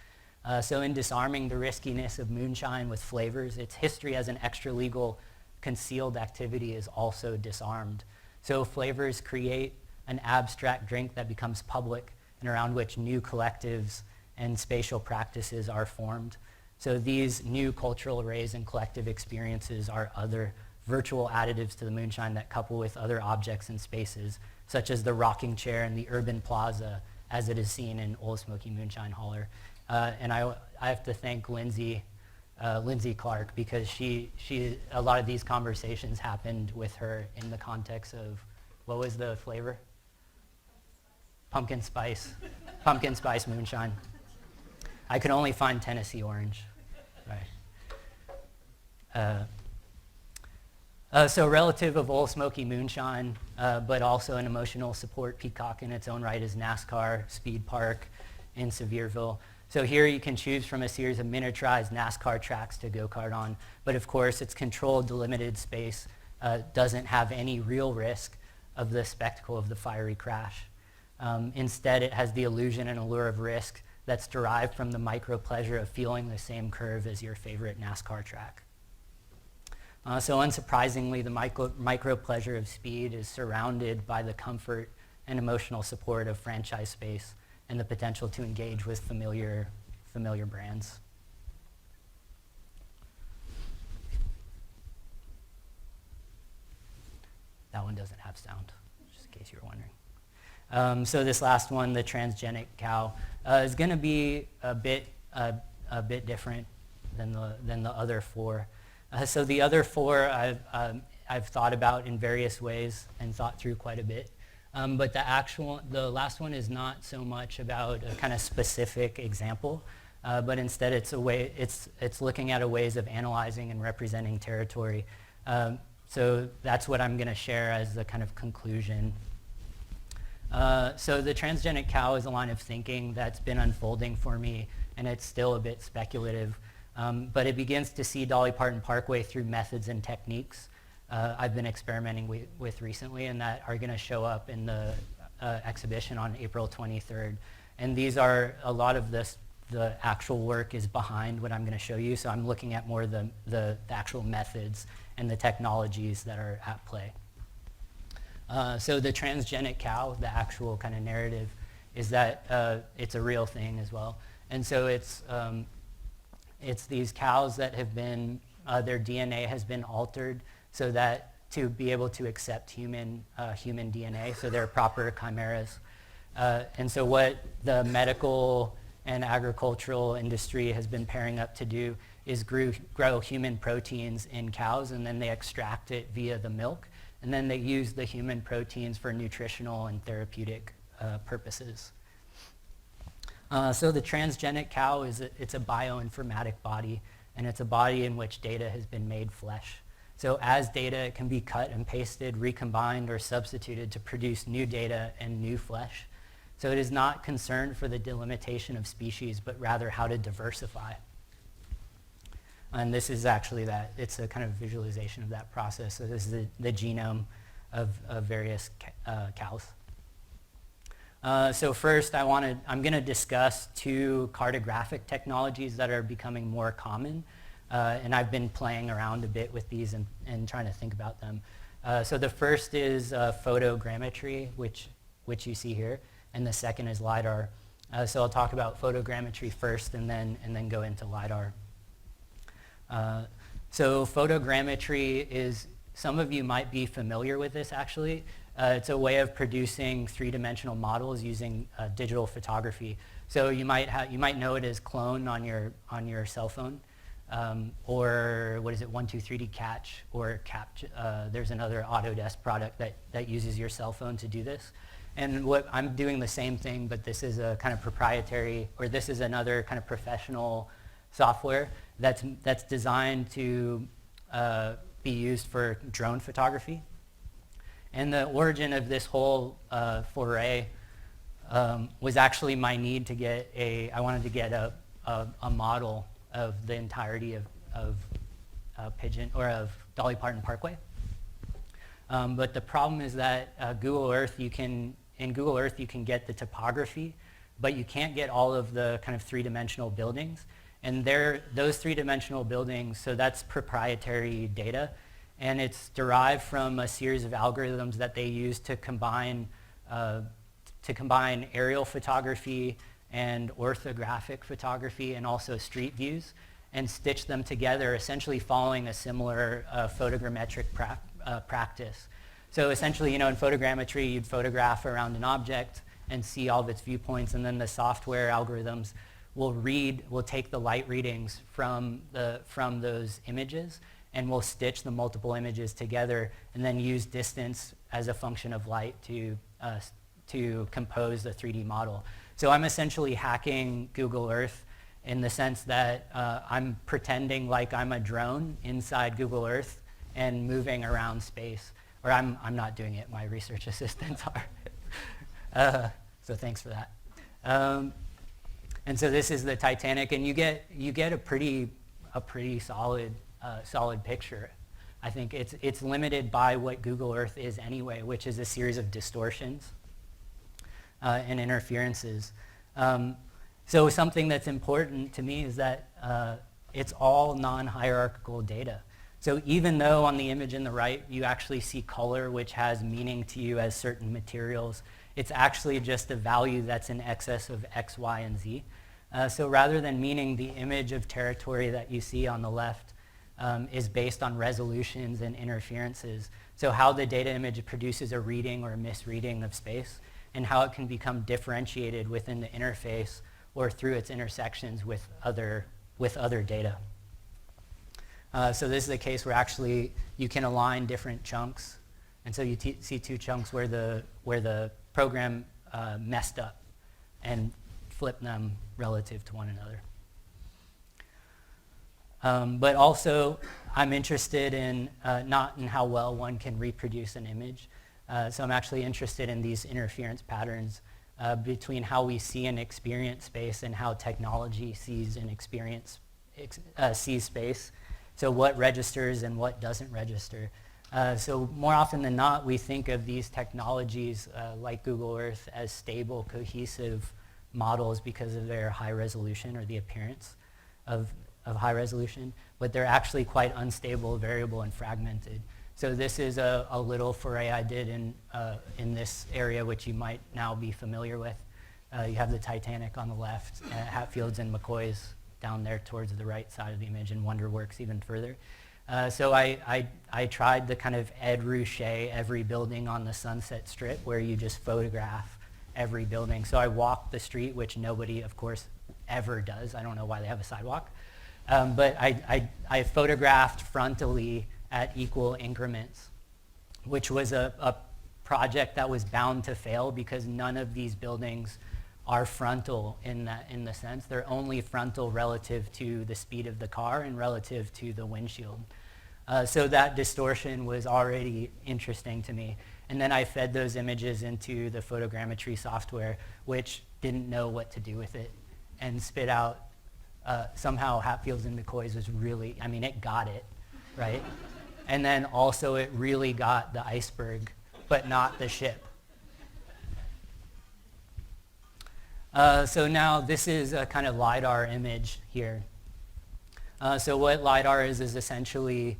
So in disarming the riskiness of moonshine with flavors, its history as an extra-legal concealed activity is also disarmed. So flavors create an abstract drink that becomes public and around which new collectives and spatial practices are formed. So these new cultural arrays and collective experiences are other virtual additives to the moonshine that couple with other objects and spaces, such as the rocking chair and the urban plaza, as it is seen in Old Smoky Moonshine Holler. And I have to thank Lindsay Clark, because a lot of these conversations happened with her in the context of, what was the flavor? Pumpkin spice moonshine. I could only find Tennessee orange. Right. So relative of Old Smoky Moonshine, but also an emotional support peacock in its own right is NASCAR Speed Park in Sevierville. So here you can choose from a series of miniaturized NASCAR tracks to go-kart on, but of course its controlled, delimited space doesn't have any real risk of the spectacle of the fiery crash. Instead, it has the illusion and allure of risk that's derived from the micro pleasure of feeling the same curve as your favorite NASCAR track. So unsurprisingly, the micro pleasure of speed is surrounded by the comfort and emotional support of franchise space and the potential to engage with familiar brands. That one doesn't have sound, just in case you were wondering. So this last one, the Transgenic Cow, is going to be a bit different than the other four. So the other four I've thought about in various ways and thought through quite a bit. But the last one is not so much about a kind of specific example, but instead it's looking at ways of analyzing and representing territory. So that's what I'm going to share as the kind of conclusion. So the Transgenic Cow is a line of thinking that's been unfolding for me, and it's still a bit speculative. But it begins to see Dolly Parton Parkway through methods and techniques I've been experimenting with recently, and that are going to show up in the exhibition on April 23rd. And these are, a lot of the actual work is behind what I'm going to show you, so I'm looking at more the actual methods and the technologies that are at play. So the Transgenic Cow, the actual kind of narrative, is that it's a real thing as well. And so it's these cows that have been, their DNA has been altered so that to be able to accept human DNA, so they're proper chimeras. And so what the medical and agricultural industry has been pairing up to do is grow human proteins in cows, and then they extract it via the milk, and then they use the human proteins for nutritional and therapeutic purposes. So the Transgenic Cow it's a bioinformatic body, and it's a body in which data has been made flesh. So as data, it can be cut and pasted, recombined, or substituted to produce new data and new flesh. So it is not concerned for the delimitation of species, but rather how to diversify. And this is actually that. It's a kind of visualization of that process. So this is the genome of various cows. So first, I'm going to discuss two cartographic technologies that are becoming more common. And I've been playing around a bit with these and trying to think about them. So the first is photogrammetry, which you see here, and the second is LiDAR. So I'll talk about photogrammetry first and then go into LiDAR. So photogrammetry is, some of you might be familiar with this actually. It's a way of producing three-dimensional models using digital photography. So you might know it as Clone on your cell phone. or what is it, 123D Catch, or there's another Autodesk product that uses your cell phone to do this. And what I'm doing the same thing, but this is a kind of proprietary, or this is another kind of professional software that's designed to be used for drone photography. And the origin of this whole foray was actually my need to get I wanted to get a model of the entirety of Pigeon, or of Dolly Parton Parkway. But the problem is that in Google Earth you can get the topography, but you can't get all of the kind of three-dimensional buildings. And those three-dimensional buildings, so that's proprietary data, and it's derived from a series of algorithms that they use to combine aerial photography and orthographic photography and also street views, and stitch them together, essentially following a similar photogrammetric practice. So essentially, in photogrammetry, you'd photograph around an object and see all of its viewpoints, and then the software algorithms will take the light readings from those images, and will stitch the multiple images together, and then use distance as a function of light to compose the 3D model. So I'm essentially hacking Google Earth in the sense that I'm pretending like I'm a drone inside Google Earth and moving around space. Or I'm not doing it, my research assistants are. So thanks for that. And so this is the Titanic, and you get a pretty solid picture. I think it's limited by what Google Earth is anyway, which is a series of distortions and interferences. So something that's important to me is that it's all non-hierarchical data. So even though on the image in the right you actually see color, which has meaning to you as certain materials, it's actually just a value that's in excess of X, Y, and Z. So rather than meaning the image of territory that you see on the left is based on resolutions and interferences, so how the data image produces a reading or a misreading of space, and how it can become differentiated within the interface or through its intersections with other data. So this is a case where actually you can align different chunks, and so you see two chunks where the program messed up and flipped them relative to one another. But also, I'm interested in not in how well one can reproduce an image. So I'm actually interested in these interference patterns between how we see and experience space and how technology sees and sees space. So what registers and what doesn't register. So more often than not, we think of these technologies like Google Earth as stable, cohesive models because of their high resolution, or the appearance of high resolution, but they're actually quite unstable, variable, and fragmented. So this is a little foray I did in this area, which you might now be familiar with. You have the Titanic on the left, Hatfields and Mccoy's down there towards the right side of the image, and Wonderworks even further. So I tried the kind of Ed Ruscha, every building on the Sunset Strip, where you just photograph every building. So I walked the street, which nobody, of course, ever does. I don't know why they have a sidewalk. But I photographed frontally at equal increments, which was a project that was bound to fail because none of these buildings are frontal in the sense. They're only frontal relative to the speed of the car and relative to the windshield. So that distortion was already interesting to me. And then I fed those images into the photogrammetry software, which didn't know what to do with it, and spit out somehow Hatfields and Mccoy's was really, it got it, right? And then also it really got the iceberg, but not the ship. So now this is a kind of LiDAR image here. So what LiDAR is essentially,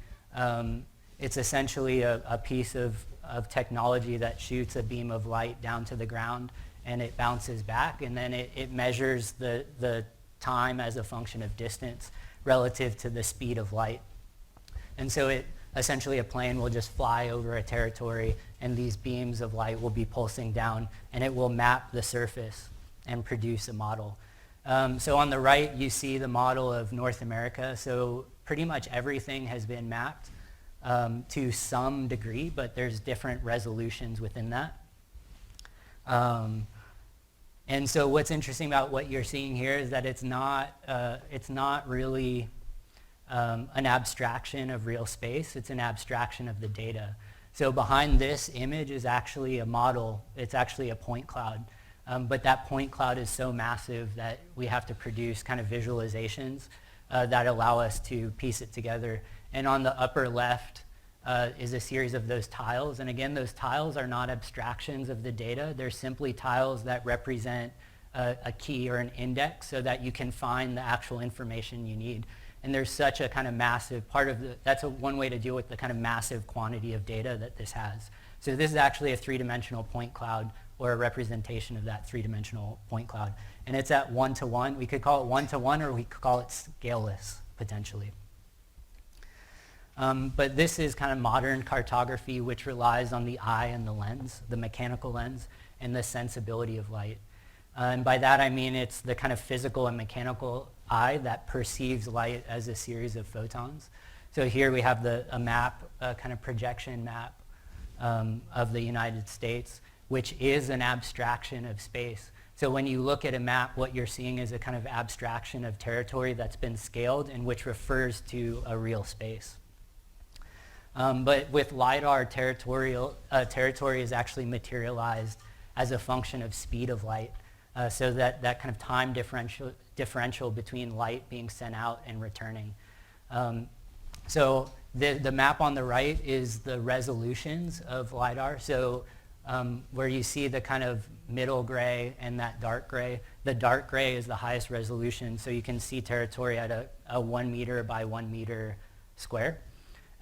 it's essentially a piece of technology that shoots a beam of light down to the ground, and it bounces back, and then it measures the time as a function of distance relative to the speed of light. And so essentially a plane will just fly over a territory, and these beams of light will be pulsing down, and it will map the surface and produce a model. So on the right, you see the model of North America. So pretty much everything has been mapped to some degree, but there's different resolutions within that. And so what's interesting about what you're seeing here is that it's not really an abstraction of real space. It's an abstraction of the data. So behind this image is actually a model. It's actually a point cloud. But that point cloud is so massive that we have to produce kind of visualizations that allow us to piece it together. And on the upper left is a series of those tiles. And again, those tiles are not abstractions of the data. They're simply tiles that represent a key or an index so that you can find the actual information you need. And there's such a kind of massive part of that's one way to deal with the kind of massive quantity of data that this has. So this is actually a three-dimensional point cloud or a representation of that three-dimensional point cloud. And it's at 1-to-1. We could call it 1-to-1 or we could call it scaleless, potentially. But this is kind of modern cartography, which relies on the eye and the lens, the mechanical lens, and the sensibility of light. And by that I mean it's the kind of physical and mechanical eye that perceives light as a series of photons. So here we have a map, a kind of projection map of the United States, which is an abstraction of space. So when you look at a map, what you're seeing is a kind of abstraction of territory that's been scaled and which refers to a real space. But with LiDAR, territory is actually materialized as a function of speed of light. So that kind of time differential between light being sent out and returning. So the map on the right is the resolutions of LiDAR. So where you see the kind of middle gray and that dark gray, the dark gray is the highest resolution. So you can see territory at a 1 meter by 1 meter square.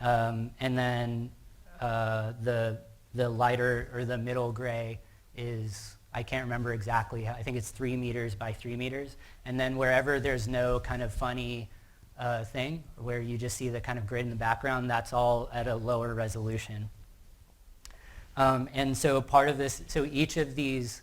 And then the lighter or the middle gray is, I can't remember exactly, I think it's 3 meters by 3 meters. And then wherever there's no kind of funny thing, where you just see the kind of grid in the background, that's all at a lower resolution. And so part of this, so each of these,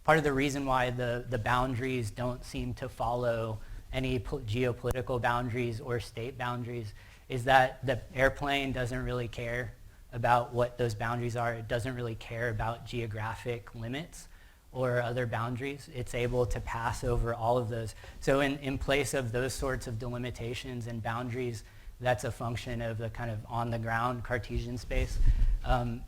part of the reason why the boundaries don't seem to follow any geopolitical boundaries or state boundaries is that the airplane doesn't really care about what those boundaries are. It doesn't really care about geographic limits or other boundaries. It's able to pass over all of those. So in place of those sorts of delimitations and boundaries, that's a function of the kind of on-the-ground Cartesian space.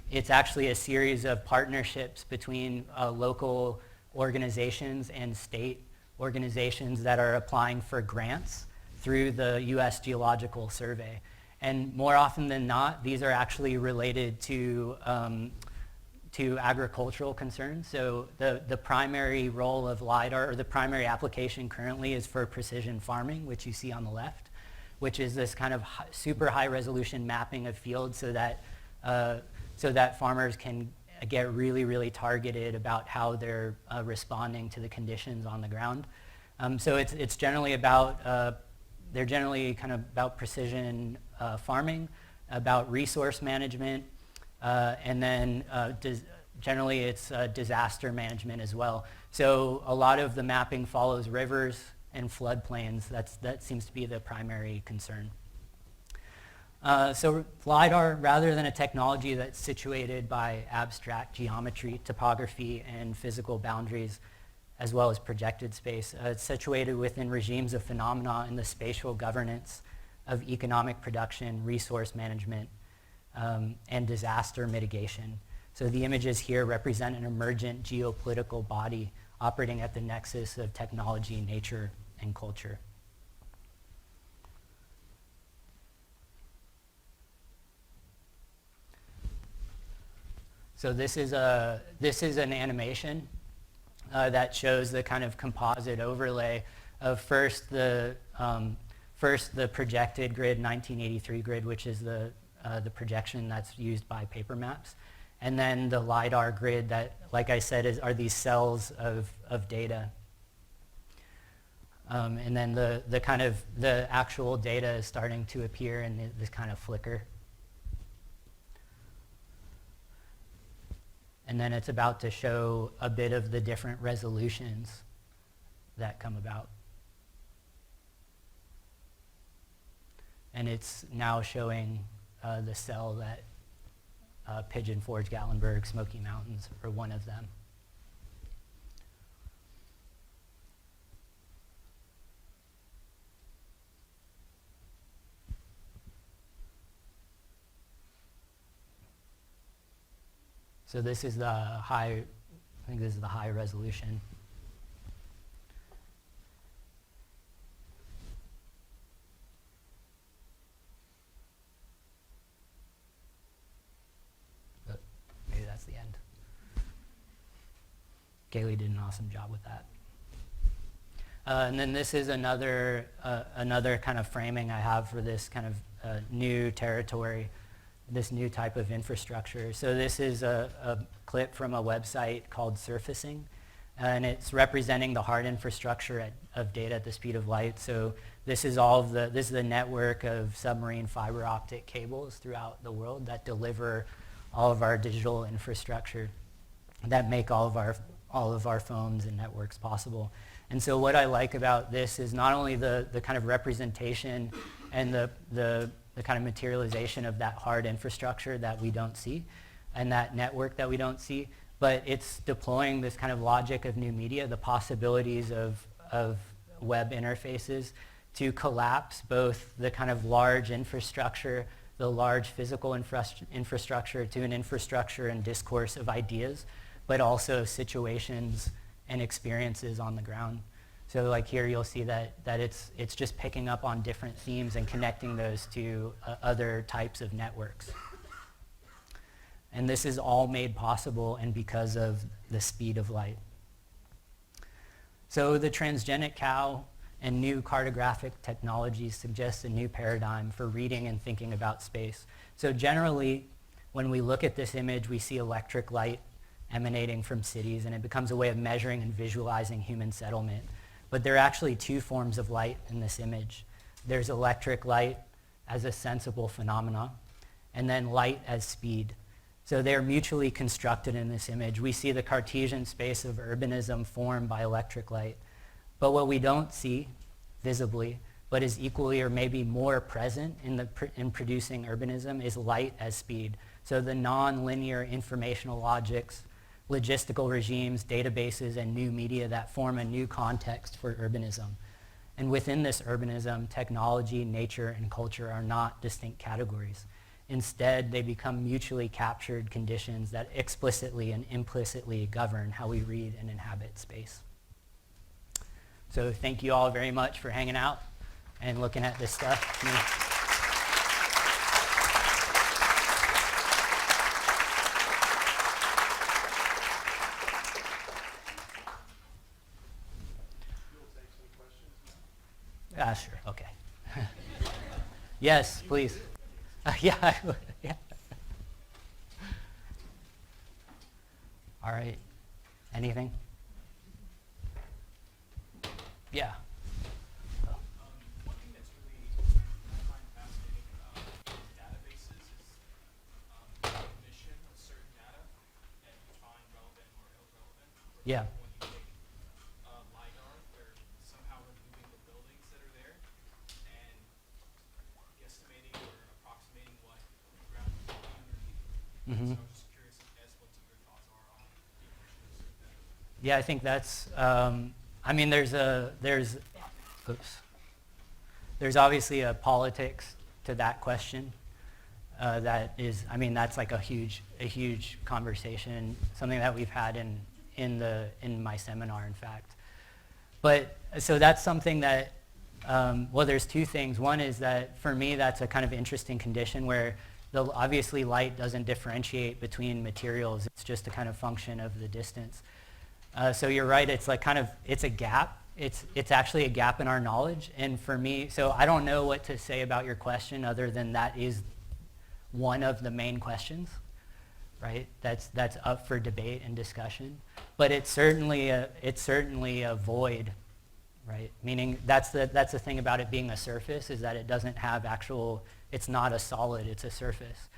It's actually a series of partnerships between local organizations and state organizations that are applying for grants through the U.S. Geological Survey. And more often than not, these are actually related to agricultural concerns. So the primary role of LiDAR, or the primary application currently, is for precision farming, which you see on the left, which is this kind of super high resolution mapping of fields so that farmers can get really, really targeted about how they're responding to the conditions on the ground. So it's generally about, they're generally kind of about precision farming, about resource management, and then generally it's disaster management as well. So a lot of the mapping follows rivers and floodplains. That seems to be the primary concern. So LiDAR, rather than a technology that's situated by abstract geometry, topography, and physical boundaries, as well as projected space, it's situated within regimes of phenomena in the spatial governance of economic production, resource management, and disaster mitigation. So the images here represent an emergent geopolitical body operating at the nexus of technology, nature, and culture. So this is an animation that shows the kind of composite overlay of first the projected grid, 1983 grid, which is the projection that's used by paper maps, and then the LiDAR grid that, like I said, are these cells of data. And then the actual data is starting to appear in this kind of flicker. And then it's about to show a bit of the different resolutions that come about. And it's now showing the cell that Pigeon Forge, Gatlinburg, Smoky Mountains are one of them. So this is the high, I think this is the high resolution. But maybe that's the end. Kaylee did an awesome job with that. And then this is another kind of framing I have for this kind of new territory, this new type of infrastructure. So this is a clip from a website called Surfacing, and it's representing the hard infrastructure of data at the speed of light. So this is this is the network of submarine fiber optic cables throughout the world that deliver all of our digital infrastructure, that make all of our phones and networks possible. And so what I like about this is not only the kind of representation and the kind of materialization of that hard infrastructure that we don't see and that network that we don't see, but it's deploying this kind of logic of new media, the possibilities of web interfaces to collapse both the kind of large infrastructure, the large physical infrastructure to an infrastructure and discourse of ideas, but also situations and experiences on the ground. So like here you'll see that it's just picking up on different themes and connecting those to other types of networks. And this is all made possible and because of the speed of light. So the Transgenic Cow and new cartographic technologies suggest a new paradigm for reading and thinking about space. So generally, when we look at this image, we see electric light emanating from cities, and it becomes a way of measuring and visualizing human settlement. But there are actually two forms of light in this image. There's electric light as a sensible phenomena, and then light as speed. So they're mutually constructed in this image. We see the Cartesian space of urbanism formed by electric light. But what we don't see visibly, but is equally or maybe more present in producing urbanism, is light as speed. So the non-linear informational logics, logistical regimes, databases, and new media that form a new context for urbanism. And within this urbanism, technology, nature, and culture are not distinct categories. Instead, they become mutually captured conditions that explicitly and implicitly govern how we read and inhabit space. So thank you all very much for hanging out and looking at this stuff. Sure, okay. Yes, please. Yeah. All right. Anything? Yeah. One thing that's really I find fascinating about databases is recognition of certain data that you find relevant or irrelevant. Yeah. When you take LiDAR, they're somehow removing the buildings that are there and guesstimating or approximating what the ground is underneath. So I'm just curious as what your thoughts are on the evolution of certain data. Yeah, I think that's, I mean, there's obviously a politics to that question. That is, I mean, that's like a huge conversation, something that we've had in my seminar, in fact. But so that's something that, well, there's two things. One is that for me, that's a kind of interesting condition where obviously light doesn't differentiate between materials. It's just a kind of function of the distance. So you're right, it's like kind of, it's a gap. It's actually a gap in our knowledge. And for me, so I don't know what to say about your question other than that is one of the main questions, right? That's up for debate and discussion. But it's certainly a void, right? Meaning that's the thing about it being a surface, is that it doesn't have it's not a solid, it's a surface.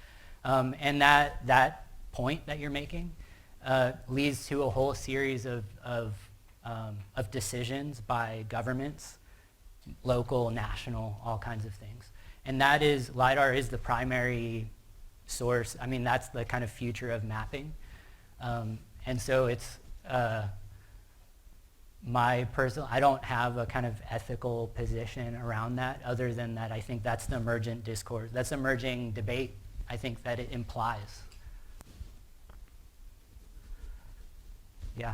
And that point that you're making leads to a whole series of of decisions by governments, local, national, all kinds of things. And that is, LiDAR is the primary source. I mean, that's the kind of future of mapping. And so it's my personal, I don't have a kind of ethical position around that, other than that I think that's the emergent discourse, that's emerging debate, I think that it implies. Yeah.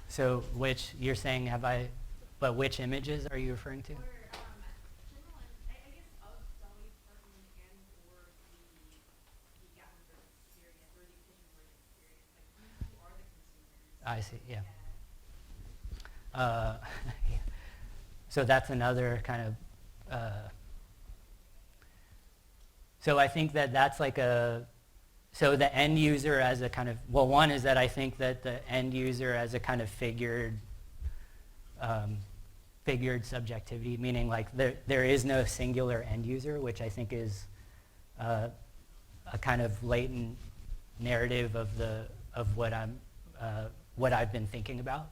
So which, you're saying, have I, but which images are you referring to? I see, yeah. So that's another kind of, so I think that that's like a, so the end user as a kind of, well, one is that I think that the end user as a kind of figured subjectivity, meaning like there is no singular end user, which I think is a kind of latent narrative of what I've been thinking about,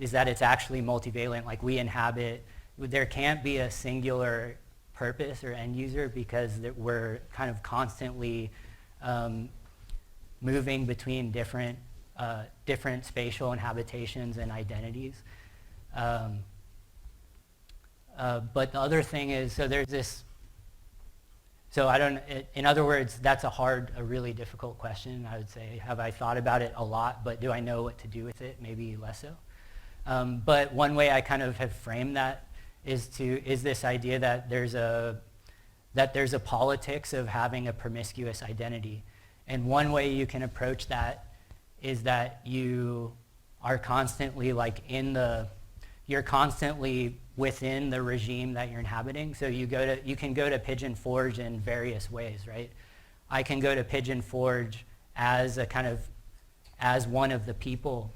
is that it's actually multivalent. Like we inhabit, there can't be a singular purpose or end user, because we're kind of constantly moving between different spatial and habitations and identities. But the other thing is, so there's this, so I don't, in other words, that's a really difficult question. I would say, have I thought about it a lot, but do I know what to do with it? Maybe less so. But one way I kind of have framed that is this idea that there's a politics of having a promiscuous identity. And one way you can approach that is that you are constantly you're constantly within the regime that you're inhabiting. So you can go to Pigeon Forge in various ways, right? I can go to Pigeon Forge as one of the people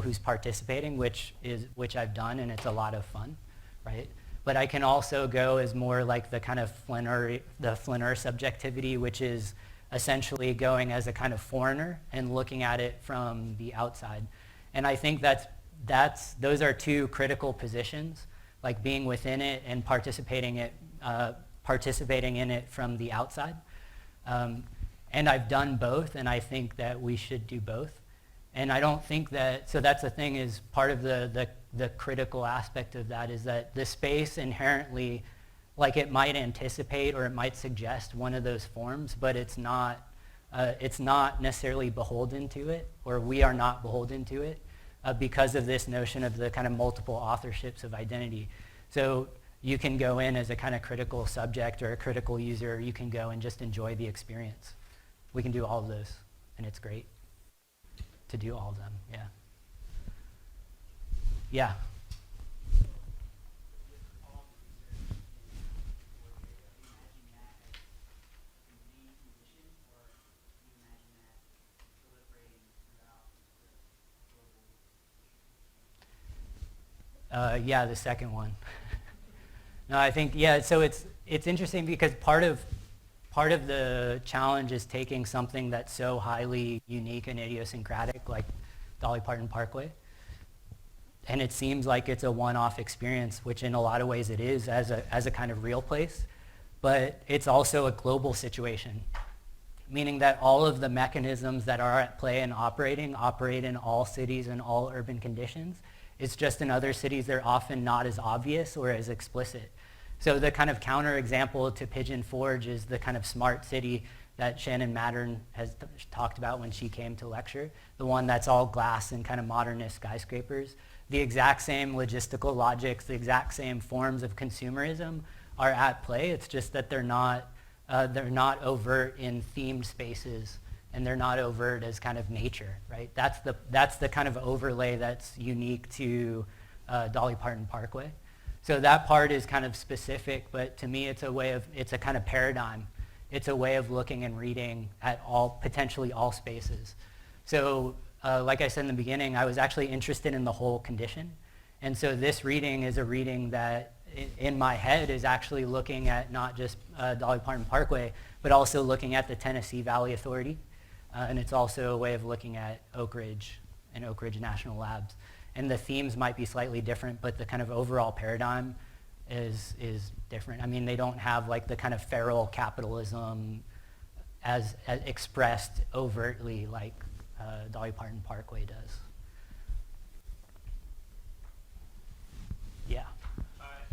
who's participating, which I've done, and it's a lot of fun, right? But I can also go as more like the kind of flaneur subjectivity, which is essentially going as a kind of foreigner and looking at it from the outside. And I think those are two critical positions, like being within it and participating in it from the outside. And I've done both, and I think that we should do both. And I don't think that, so that's the thing, is part of the critical aspect of that is that the space inherently, like it might anticipate or it might suggest one of those forms, but it's not necessarily beholden to it, or we are not beholden to it because of this notion of the kind of multiple authorships of identity. So you can go in as a kind of critical subject or a critical user, or you can go and just enjoy the experience. We can do all of those, and it's great to do all of them, yeah. Yeah. Yeah, the second one. No, I think, yeah, so it's interesting because part of the challenge is taking something that's so highly unique and idiosyncratic, like Dolly Parton Parkway, and it seems like it's a one-off experience, which in a lot of ways it is as a kind of real place, but it's also a global situation, meaning that all of the mechanisms that are at play and operate in all cities and all urban conditions. It's just in other cities they're often not as obvious or as explicit. So the kind of counterexample to Pigeon Forge is the kind of smart city that Shannon Mattern has talked about when she came to lecture, the one that's all glass and kind of modernist skyscrapers. The exact same logistical logics, the exact same forms of consumerism are at play. It's just that they're not They're not overt in themed spaces, and they're not overt as kind of nature, right? That's the kind of overlay that's unique to Dolly Parton Parkway. So that part is kind of specific, but to me it's a kind of paradigm. It's a way of looking and reading at potentially all spaces. So like I said in the beginning, I was actually interested in the whole condition. And so this reading is a reading that in my head is actually looking at not just Dolly Parton Parkway, but also looking at the Tennessee Valley Authority. And it's also a way of looking at Oak Ridge and Oak Ridge National Labs. And the themes might be slightly different, but the kind of overall paradigm is different. I mean, they don't have like the kind of feral capitalism as expressed overtly like Dolly Parton Parkway does. Yeah. Hi.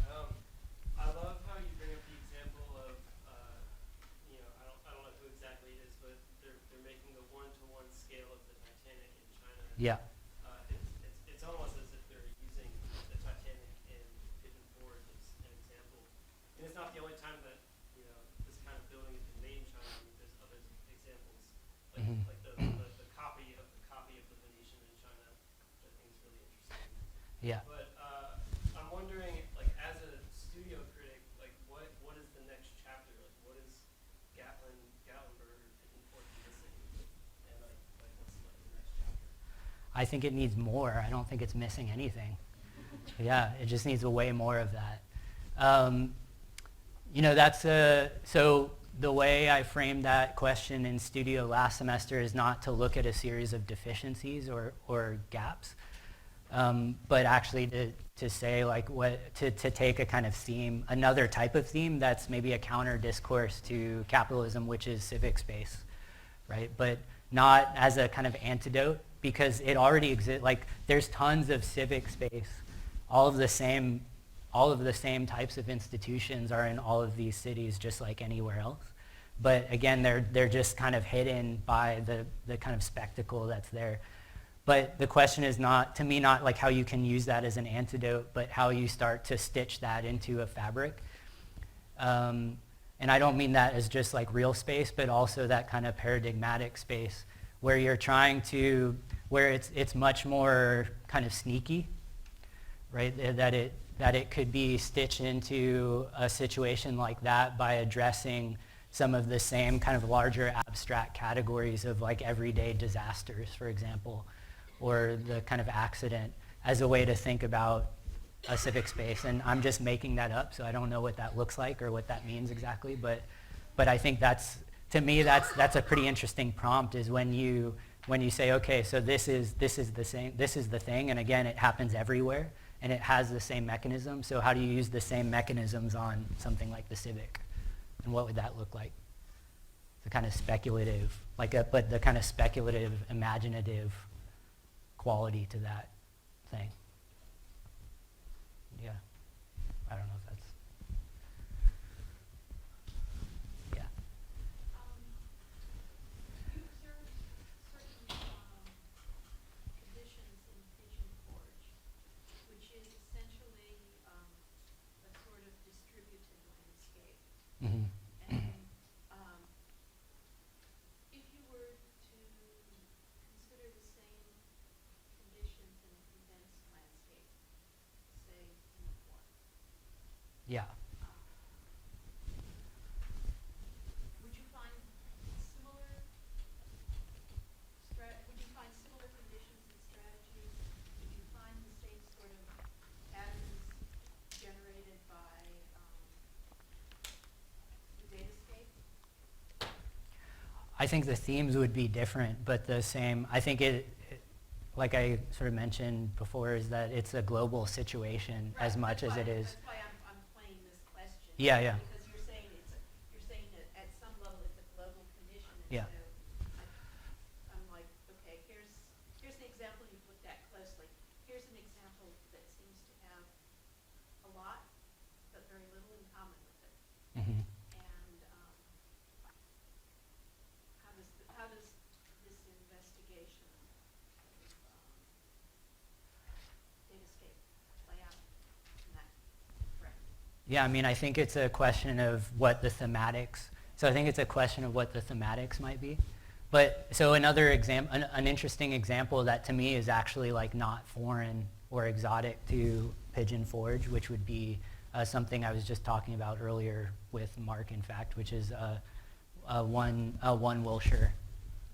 I love how you bring up the example of, I don't know who exactly it is, but they're making the one-to-one scale of the Titanic in China. Yeah. It's almost as if they're using the Titanic in Pigeon Forge as an example. And it's not the only time that this kind of building has been made in China. I mean, there's other examples, like the copy of the Venetian in China, which I think is really interesting. Yeah. But I'm wondering, like, as a studio critic, like, what is the next chapter? Like, what is Gatlinburg, or Pigeon Forge missing? And like what's the next chapter? I think it needs more. I don't think it's missing anything. Yeah, it just needs way more of that. So the way I framed that question in studio last semester is not to look at a series of deficiencies or gaps, but actually to say like to take a kind of theme, another type of theme that's maybe a counter discourse to capitalism, which is civic space, right? But not as a kind of antidote, because it already exists. Like there's tons of civic space. All of the same types of institutions are in all of these cities, just like anywhere else. But again, they're just kind of hidden by the kind of spectacle that's there. But the question is not like how you can use that as an antidote, but how you start to stitch that into a fabric. And I don't mean that as just like real space, but also that kind of paradigmatic space where you're trying to, where it's much more kind of sneaky, right? That it could be stitched into a situation like that by addressing some of the same kind of larger abstract categories of like everyday disasters, for example, or the kind of accident as a way to think about a civic space. And I'm just making that up, so I don't know what that looks like or what that means exactly, but I think to me that's a pretty interesting prompt, is when you say, okay, so this is the thing, and again, it happens everywhere, and it has the same mechanism, so how do you use the same mechanisms on something like the civic? And what would that look like? The kind of speculative, but the kind of speculative, imaginative quality to that thing. Yeah. I don't know if that's... Yeah. You observed certain conditions in Pigeon Forge, which is essentially a sort of distributed landscape. Mm-hmm. And if you were to consider the same conditions in a condensed landscape, say in the form, Yeah. would you find similar conditions and strategies? Would you find the same sort of patterns generated by the datascape? I think the themes would be different, but the same. I think like I sort of mentioned before, is that it's a global situation Right, as much as it is. That's why I'm playing this question. Yeah, yeah. Because you're saying that at some level it's a global condition. And Yeah. so I'm like, okay, here's an example you've looked at closely. Here's an example that seems to have a lot, but very little in common with it. Mm-hmm. And how does this investigation of datascape play out in that frame? Yeah, I mean, I think it's a question of what the thematics So I think it's a question of what the thematics might be. But so another example, an interesting example that to me is actually like not foreign or exotic to Pigeon Forge, which would be something I was just talking about earlier with Mark, in fact, which is 1 Wilshire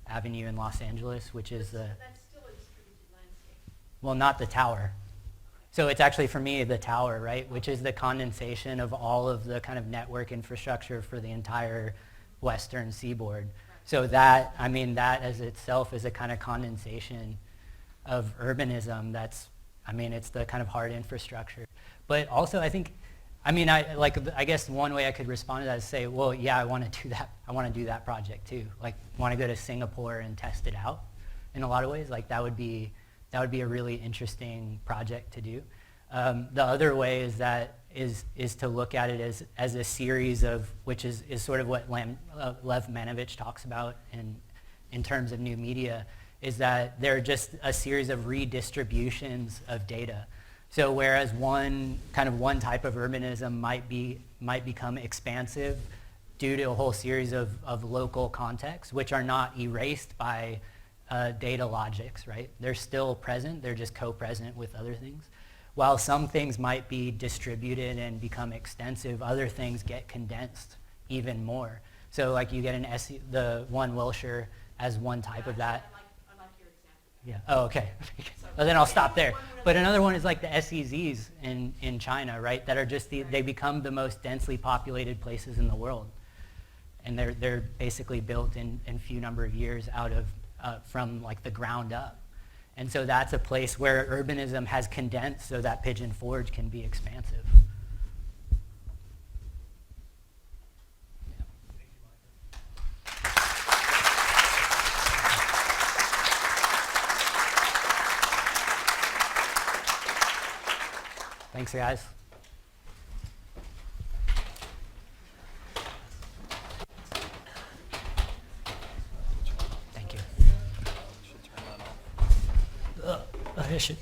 Avenue in Los Angeles, which is the... That's still a distributed landscape. Well, not the tower. So it's actually, for me, the tower, right, which is the condensation of all of the kind of network infrastructure for the entire western seaboard. So that, I mean, that as itself is a kind of condensation of urbanism that's, I mean, it's the kind of hard infrastructure. But also, I think, I mean, I guess one way I could respond to that is say, well, yeah, I want to do that. I want to do that project too. Like, want to go to Singapore and test it out in a lot of ways. Like, that would be a really interesting project to do. The other way is to look at it as a series of, which is sort of what Lev Manovich talks about in terms of new media, is that they're just a series of redistributions of data. So whereas one type of urbanism might become expansive due to a whole series of local contexts, which are not erased by data logics, right? They're still present, they're just co-present with other things. While some things might be distributed and become extensive, other things get condensed even more. So like you get the 1 Wilshire as one type of that. I like your example. Yeah. Oh, okay. Well, then I'll stop there. But another one is like the SEZs in China, right? That are just they become the most densely populated places in the world, and they're basically built in a few number of years out of from like the ground up, and so that's a place where urbanism has condensed so that Pigeon Forge can be expansive. Thanks, guys. Thank you. I should.